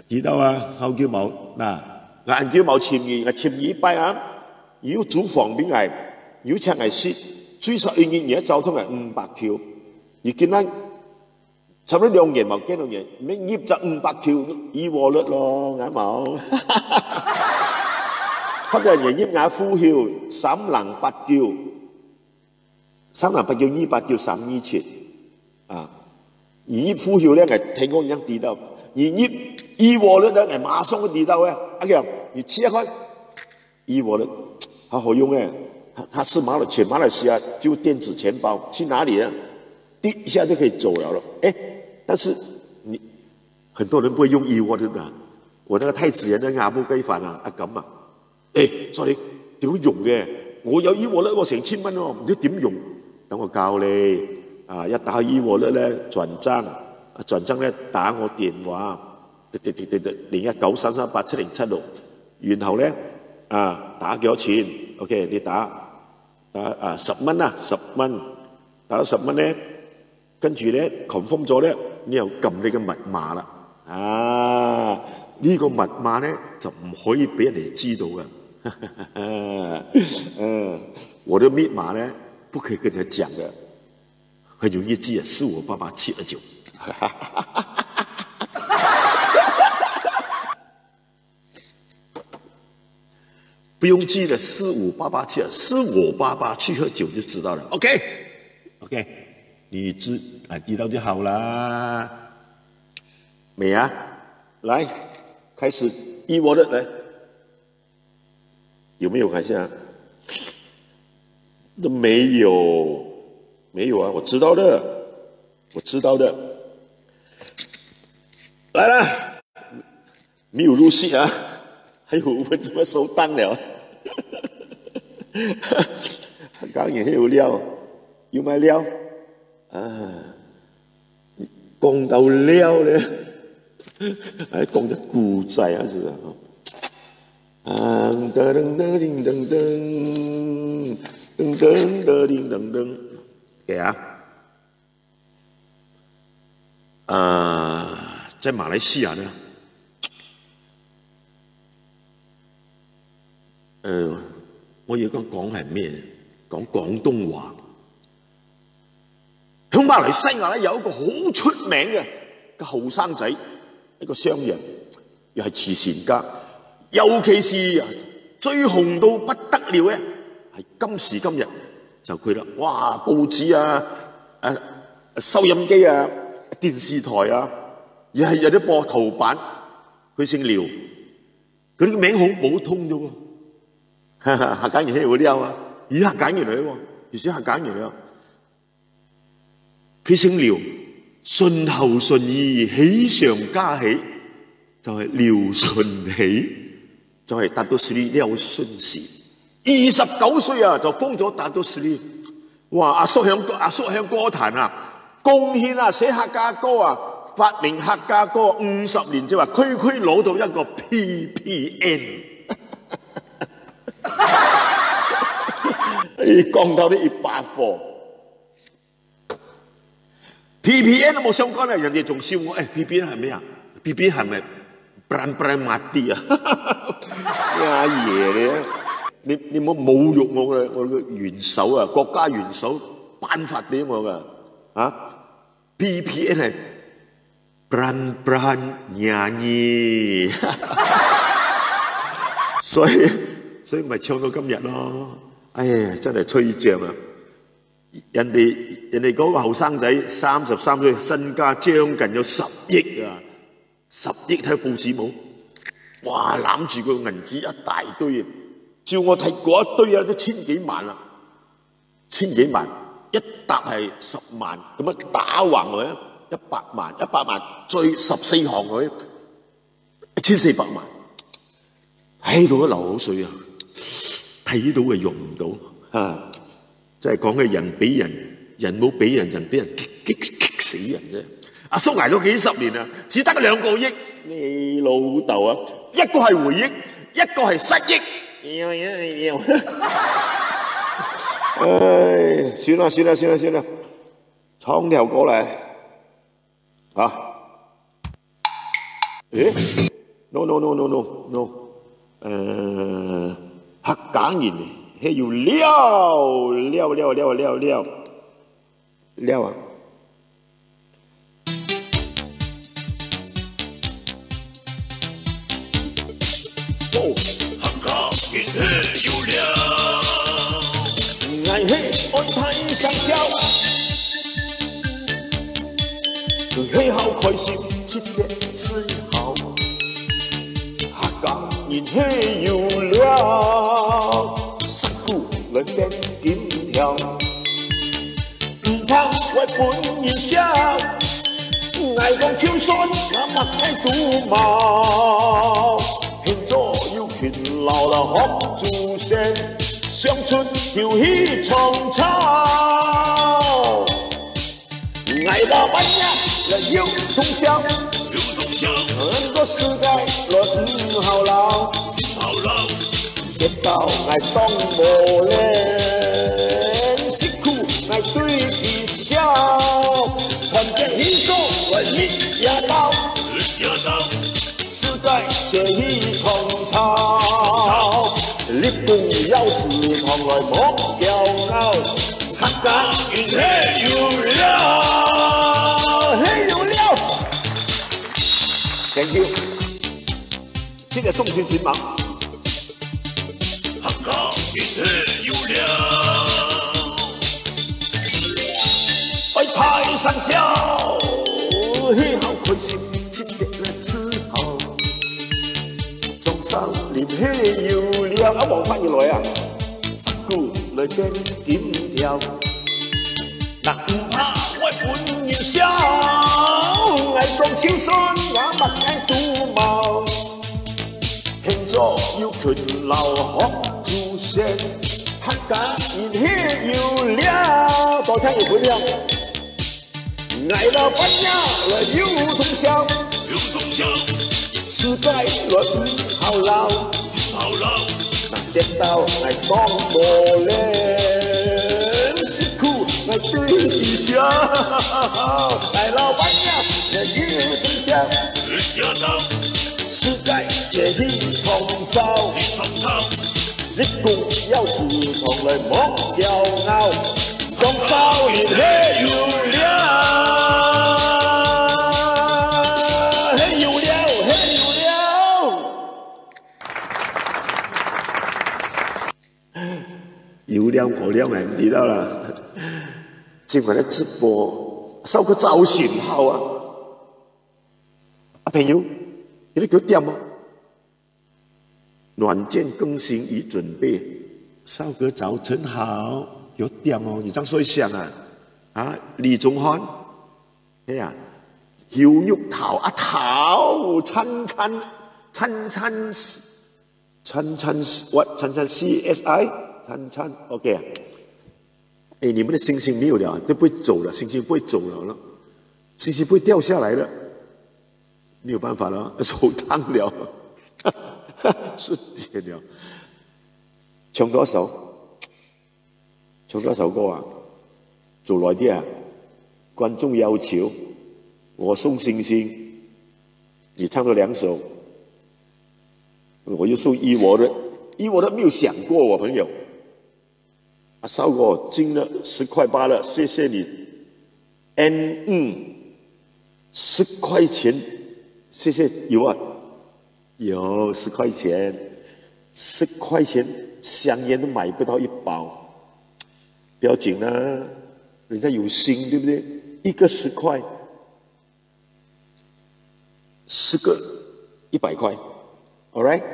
知道啊？後叫冇嗱，眼叫冇潛移拜啊，要租房俾佢，要請佢蝕，最少1年而家交通係500條，而見到差唔多2年冇幾多年，咩業就500條醫我率咯，啱冇？佢就係業眼呼嘯3能8叫。3能8叫200叫3以前啊，而呼嘯咧係聽講已經跌到，而醫我率咧係馬上都跌到嘅。阿強，你切開醫我率，它好用嘅，它是全馬來西亞就電子錢包，去哪裡啊？滴一下就可以走了。哎，但是你很多人不會用醫我率的，我那個太子爺咧亞煲雞飯啊，咁啊，sorry， 點用嘅？我有 e-wallet 我成千蚊喎，唔知點用，等我教你啊！一打開 e-wallet 咧轉帳咧打我電話0193387076，然後咧打幾多錢 ？OK， 你打10蚊啦，10蚊，打咗10蚊咧，跟住咧 confirm 咗咧，你又撳你嘅密碼啦，呢個密碼咧就唔可以俾人哋知道嘅。我的密碼呢不可以跟人家講的，很容易記4588729。不用記了，45887，4588729就知道了。OK， 你知道就好啦。美啊，來開始e-wallet來。有沒有看一下？都沒有，沒有啊！我知道的。來了，沒有入戲啊！還有5分鐘要收檔了。剛也有料，有咩料？講到料咧，還講得古仔啊，是啊。噔噔噔噔噔噔噔噔噔噔，給在馬來西亞呢，我要講係咩？講廣東話。喺馬來西亞咧有一個好出名嘅後生仔，一個商人，又係慈善家。尤其是最紅到不得了咧，係今時今日就佢啦！哇，報紙啊、收音機啊、電視台啊，又係有啲播頭版。佢姓廖，佢呢個名好普通啫喎。客家人係會撩啊，客家人嚟喎，而且客家人嚟。佢姓廖，順後順意，喜上加喜，就係廖順喜。就係達到斯里廖順時，29歲啊就封咗達到斯里。哇！阿叔響歌壇啊，貢獻啊寫客家歌啊，發明客家歌50年，即係話區攞到一個 PPN。講到啲100貨 ，PPN 都冇相干啊！人哋仲笑我，PPN 係咩啊 ？PPN 係咪？Peran mati 啊！阿爺你唔好侮辱我嘅元首啊，國家元首頒發俾我噶PPN 係 peran nyanyi， 所以咪唱到今日咯。哎呀，真係吹脹啊！人哋嗰個後生仔33歲，身家將近有10億啊！10億睇報紙冇？哇！攬住個銀紙一大堆啊！照我睇嗰一堆啊，都千幾萬啦，1000幾萬，一沓係10萬，咁樣打橫落去100萬，100萬最14行落去1400萬，喺度都流口水啊！睇到嘅用唔到即係講嘅人比人冇比人，人比人激死人啫！阿叔捱咗幾十年啊，只得2個億。你老豆啊，一個係回憶，一個係失憶。唉，算啦，唱條歌嚟No， 客家人係要撩啊！愛係安排上交，佢係好開心，切嘅最好。客家人係要料，辛苦人哋點跳，唔怕為本而笑，愛講超信，我冇默愛獨茂，慶祝要權流啦，學祖先，相傳調戲創造，愛到半夜來要通宵，很多世界來唔好老，跌到愛當無臉，辛苦愛對佢笑，團結慶祝來一夜到，世界這一創造，你不要自狂來莫驕傲，客家人嘿有料，嘿有料 ，Thank you， 這個送去新郎。客家人嘿有料，愛台上笑，嘿好開心，今日來吃好，中山林嘿有料，啊黃翻譯來啊，十股來變金條，那唔怕我本要笑，愛講秋順我默愛獨茂，慶祝要權流學祖先，客家人嘿有料，多唱一回了。愛到半夜來有通宵，世界來唔好老，那跌到來當無臉，辛苦來對一笑，愛到半夜來有通宵，世界這一創造，你共要自狂來莫驕傲，中少年嘿有料。有料冇料咪唔知道啦。今晚嘅直播收個造型號啊！啊朋友，你哋幾點啊？軟件更新已準備，收個早晨好，幾點哦？你張水相啊？啊，李宗漢，哎呀，腰肉頭啊頭，親 CSI。餐 OK 啊！哎，你們的星星沒有了，都不會走了，星星不會走了，星星不會掉下來了，沒有辦法了，手燙了，是點了。唱多首歌啊！做耐啲啊！觀眾要求我送星星，你唱多2首，我就送一我的沒有想過，我朋友。啊，燒過金了10塊8了，謝謝你。10塊錢，謝謝有啊，有10塊錢，10塊錢香煙都買不到1包，不要緊啦，人家有心，對不對？一個10塊，10個100塊 ，all right，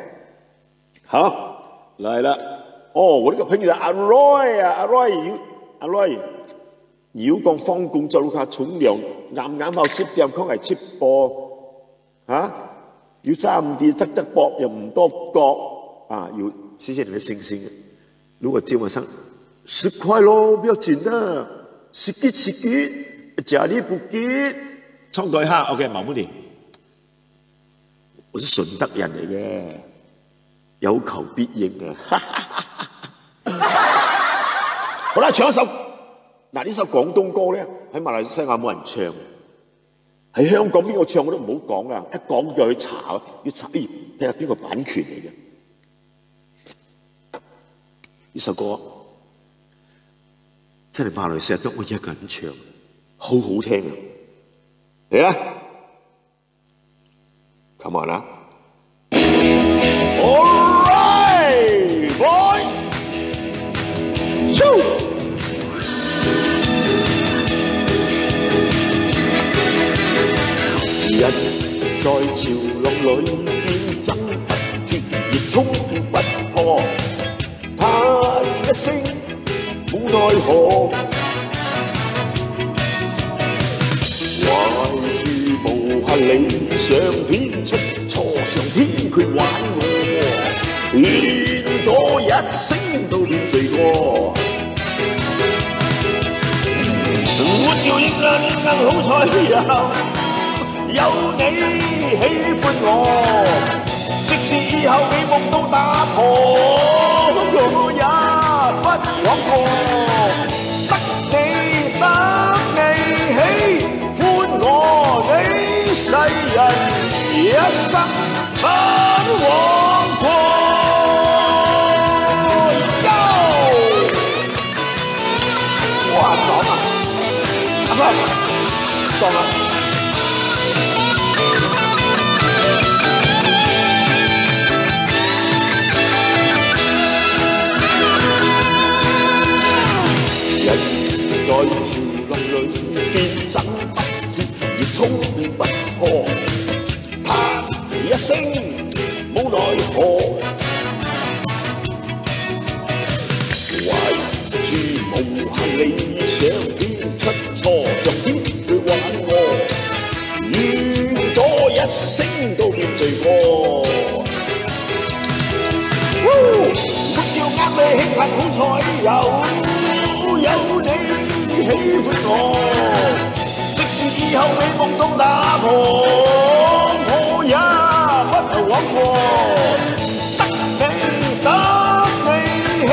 好，來了。哦，我呢個朋友阿 Roy 啊，阿 Roy，如果講放工就落下沖涼，啱啱好10點開嚟直播，嚇，要3點側播又唔多角，啊，要謝謝你嘅星星。如果今晚上10塊咯，不要緊啦，10幾，家裡不給，唱多一下 ，OK， 冇問題。我是順德人嚟嘅，有求必應啊！好啦，唱一首嗱，呢首廣東歌咧喺馬來西亞冇人唱，喺香港邊個唱我都唔好講啊！一講就去查，要查，睇下邊個版權嚟嘅呢首歌，真係馬來西亞得我一個人唱，好好聽啊！嚟啦 ，come on 啦 ，all right boy。人在潮浪裏邊掙不脫，亦衝不破，他一聲無奈何，懷住無限理上天出錯上天，佢玩我，亂多一聲都變罪過。活要應硬應硬，好彩有你喜歡我，即使以後美夢都打破，我也不枉過。得你喜歡我，你世人一生不枉過。哇，爽啊！阿叔，爽啊！在潮浪裏邊怎不脫，亦衝不破。啪一聲，無奈何。懷住無限理想，天出錯上天去玩我，亂多一聲都變罪過。沒要呃你慶幸好彩有你喜歡我，即使以後美夢都打破，我也不枉過。得你喜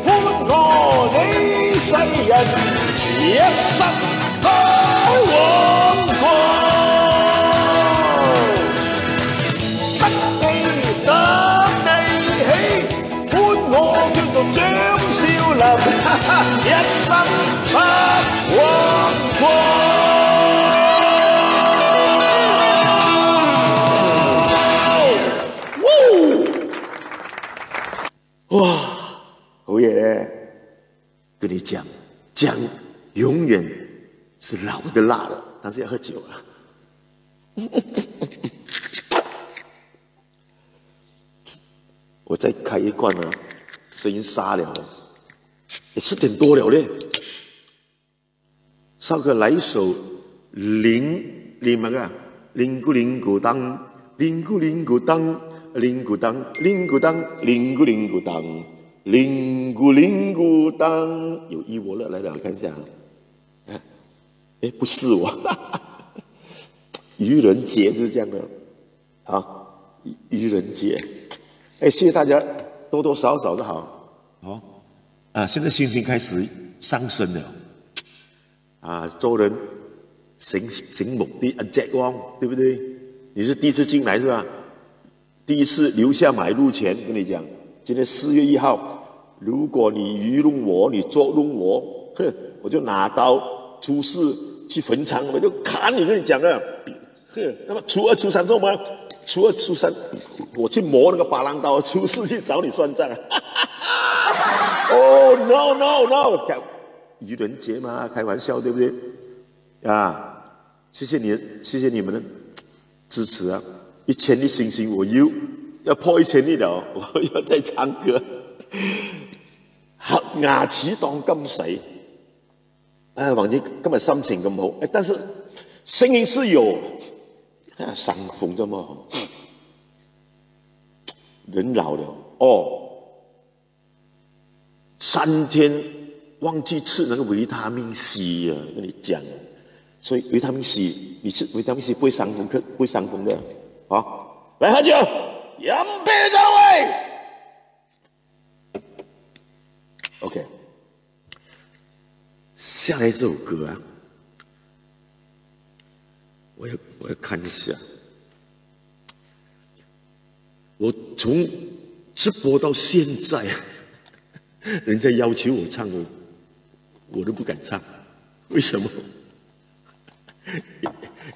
歡我，你世人一生不枉過。得你喜歡我，叫做張少林。一生不枉過。哇，好嘢咧！跟你讲，姜永远是老的辣的，但是要喝酒了。我再开一罐啊，声音沙了。10点多了嘞，少哥来一首铃那个铃咕铃咕当，铃咕铃咕当，铃咕当，铃咕当，铃咕铃咕当，铃咕铃咕当。有一我了，来了，我看一下。哎，不是我，愚人节就是这样的啊，愚人节。哎，谢谢大家，多多少少的好，哦。现在星星开始上升了，做人醒目的Jack Wong，对不对？你是第一次进来是吧？第一次留下买路钱，跟你讲，今天4月1号，如果你愚弄我，你捉弄我，哼，我就拿刀出事去坟场，我就砍你，跟你讲了。哼，那么初2、初3做吗？初2、初3，我去磨那个拔浪刀，初4去找你算账。Oh no no no！ 愚人节嘛，开玩笑对不对？啊，谢谢你们的支持啊！1000粒星星，我又要破1000粒了，我要再唱歌。牙齒當金使，王姐今日心情咁好，但是聲音是有傷風的嘛。人老了哦。3天忘记吃那个维他命 C 啊，跟你讲，所以维他命 C， 你吃维他命 C 不会伤风，不会伤风的。好，来喝酒，饮杯各位。OK， 下来这首歌啊，我要看一下，我从直播到现在。人家要求我唱歌，我都不敢唱，为什么？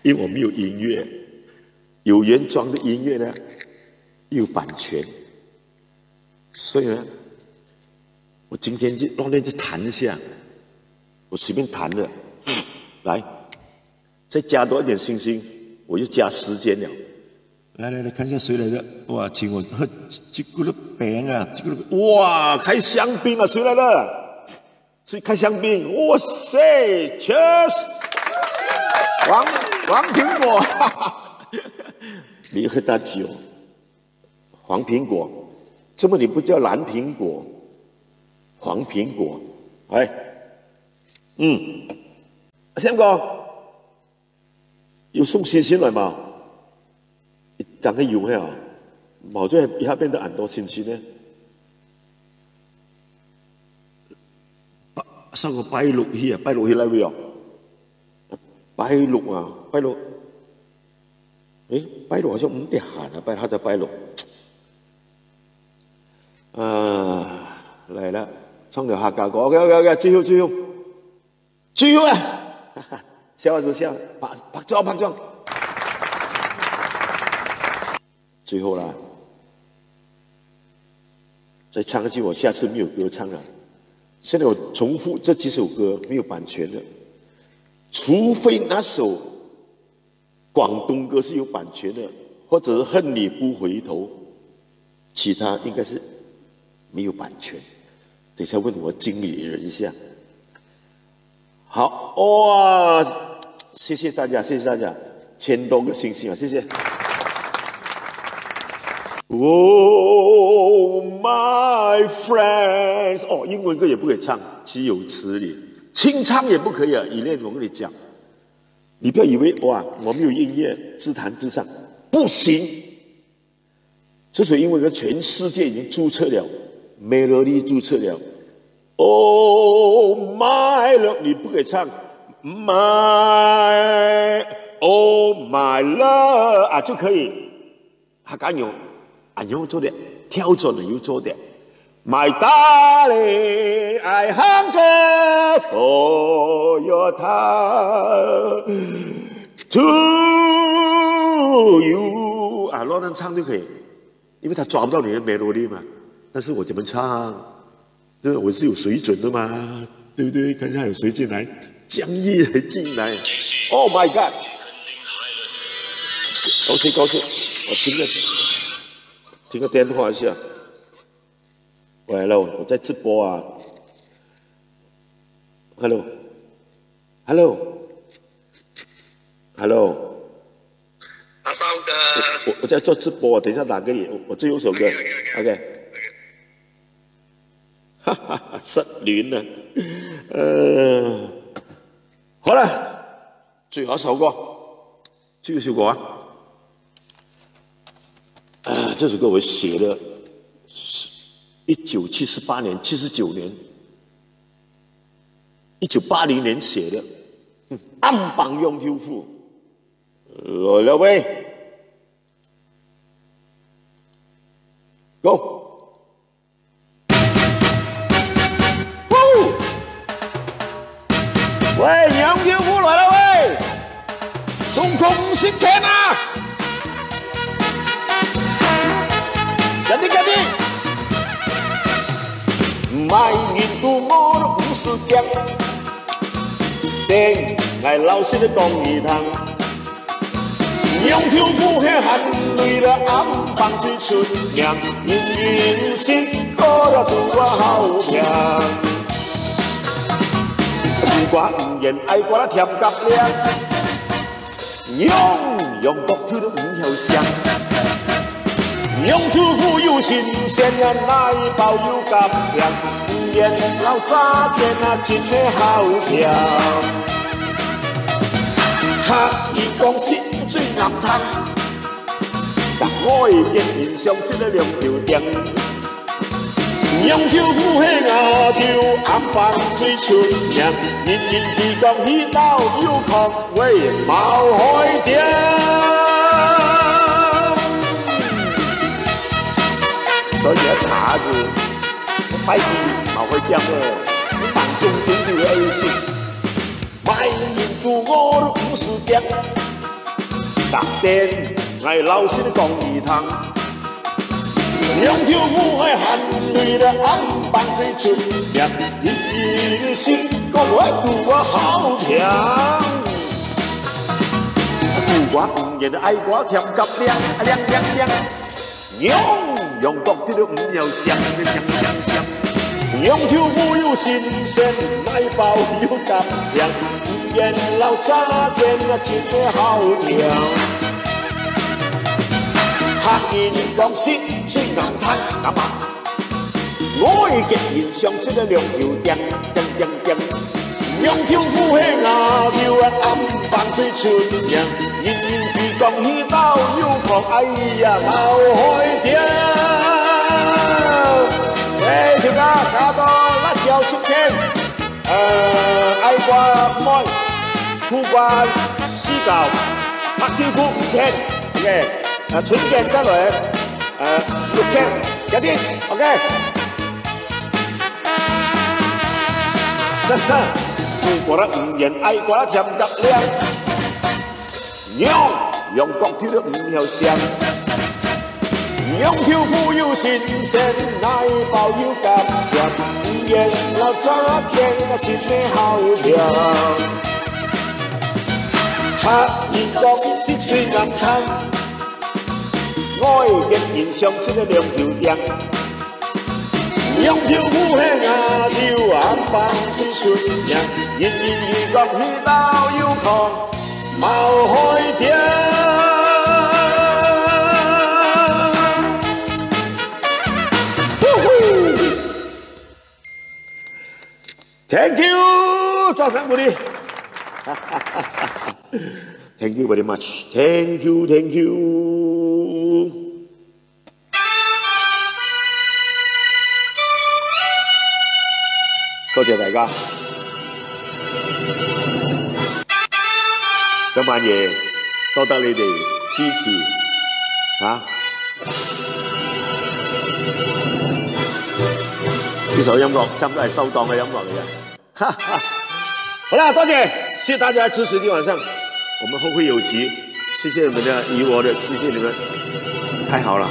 因为我没有音乐，有原装的音乐呢，又有版权，所以呢，我今天就让人家弹一下，我随便弹的，来，再加多一点星星，我就加时间了。来，看一下谁来的？哇，请我喝吉古乐饼啊！吉古乐饼，哇，开香槟啊！谁来的？是开香槟！哇塞 ，Cheers！ 王苹果，哈哈。你喝大酒，黄苹果，怎么你不叫蓝苹果？黄苹果，哎，香哥，有送星星来嘛？等下有咩啊？冇咗而家變得很多星星呢？上個拜六去啊，拜六去來未啊？拜六啊，拜六，誒，拜六好像唔得閒啊，拜他在拜六。啊，嚟啦，沖條客家歌 ，OK， 最後啊，笑還是笑，拍掌，最後啦，再唱一句，我下次沒有歌唱了。现在我重复这几首歌没有版权的，除非那首广东歌是有版权的，或者是恨你不回头，其他应该是没有版权。等一下问我经理人一下。好哇，谢谢大家，1000多个星星啊，谢谢。Oh my friends， 哦，英文歌也不可以唱，岂有此理！清唱也不可以啊，以恋我跟你讲，你不要以为哇，我没有音乐，自弹自唱，不行。这首英文歌全世界已经注册了 ，Melody 注册了。Oh my love， 你不可以唱 Oh my love 啊，就可以，还敢用。按样做的，跳准了又做的。My darling, I hunger for your touch to you 啊，乱唱就可以，因为他抓不到你的 melody 嘛。但是我怎么唱？就是我是有水准的嘛，对不对？看一下有谁进来，江毅还进来。Oh my god！ 高兴，我听个电话一下。喂 ，hello， 我在直播啊。hello， 阿少哥，我在做直播，等一下打给你。我最后一首歌 ，OK。哈哈，失戀啊！好了，最後一首歌，這個效果啊！這首歌我寫了1978年、79年、1980年寫的，暗榜用條褲，來了喂 ，Go！喂，楊條褲來了喂，送空先聽啊！緊啲！賣面到我都50斤，定係老師的講義堂。楊條褲係含淚的暗棒最出名，人心過了對我好強。如果唔願愛我啦，甜甲靚，用獨特的五條香。用土夫又新鮮呀，奶包又乾涼，不願老早天啊，真係好聽。客伊講是最啱聽，但我已經印象這個兩條店。用條褲係牙條暗棒最出名，人伊講迄道有空位冇開店。所以要查住，快啲冇開店咧，當中天就有危險。賣面到我都50點，特典係老師的講義堂。兩條褲係含淚的暗棒最出名，人心講我對我好聽。對我唔願愛我甜甲亮。用獨特的五條香，用條褲又新鮮，奶包又乾涼，不願老早天啊，真係好聽。客人讲是最硬摊，那么我的客人上出了两条点，两条虎兄啊，就按暗棒吹春阳，人人讲彼道有狂，哎呀老海条。哎，條家加多辣椒雪天，矮瓜妹，苦瓜絲豆，白條菇5天 ，OK， 春卷再來，6天，有啲 ，OK。苦瓜啦5元，矮瓜甜得靚，牛用各條都5條香。兩條褲要新鮮，奶包要甘甜，5元老早甜，那是咩好料？客人講是最硬攤，我嘅客人上出了兩條店，兩條褲兄啊，條眼白最順眼，人人講彼道有狂，冇開店。Thank you， 掌聲鼓勵。Thank you very much。Thank you。多謝大家。今晚夜多得你哋支持啊！呢首音樂差唔多係收檔嘅音樂嚟嘅，哈哈！好啦，多謝，謝謝大家支持今晚上，我們後會有期，謝謝你們的以我的世界，你們太好了，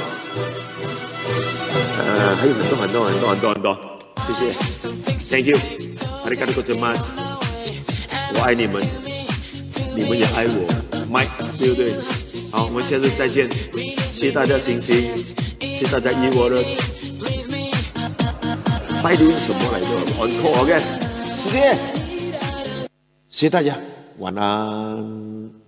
還有很多，謝謝 ，Thank you， ありがとうございます，我愛你們，你們也愛我，Mike， 對不對？好，我們下次再見，謝謝大家星星，謝謝大家以我的。拜年什麼嚟着 ？encore 嘅，謝謝，謝謝大家，晚安。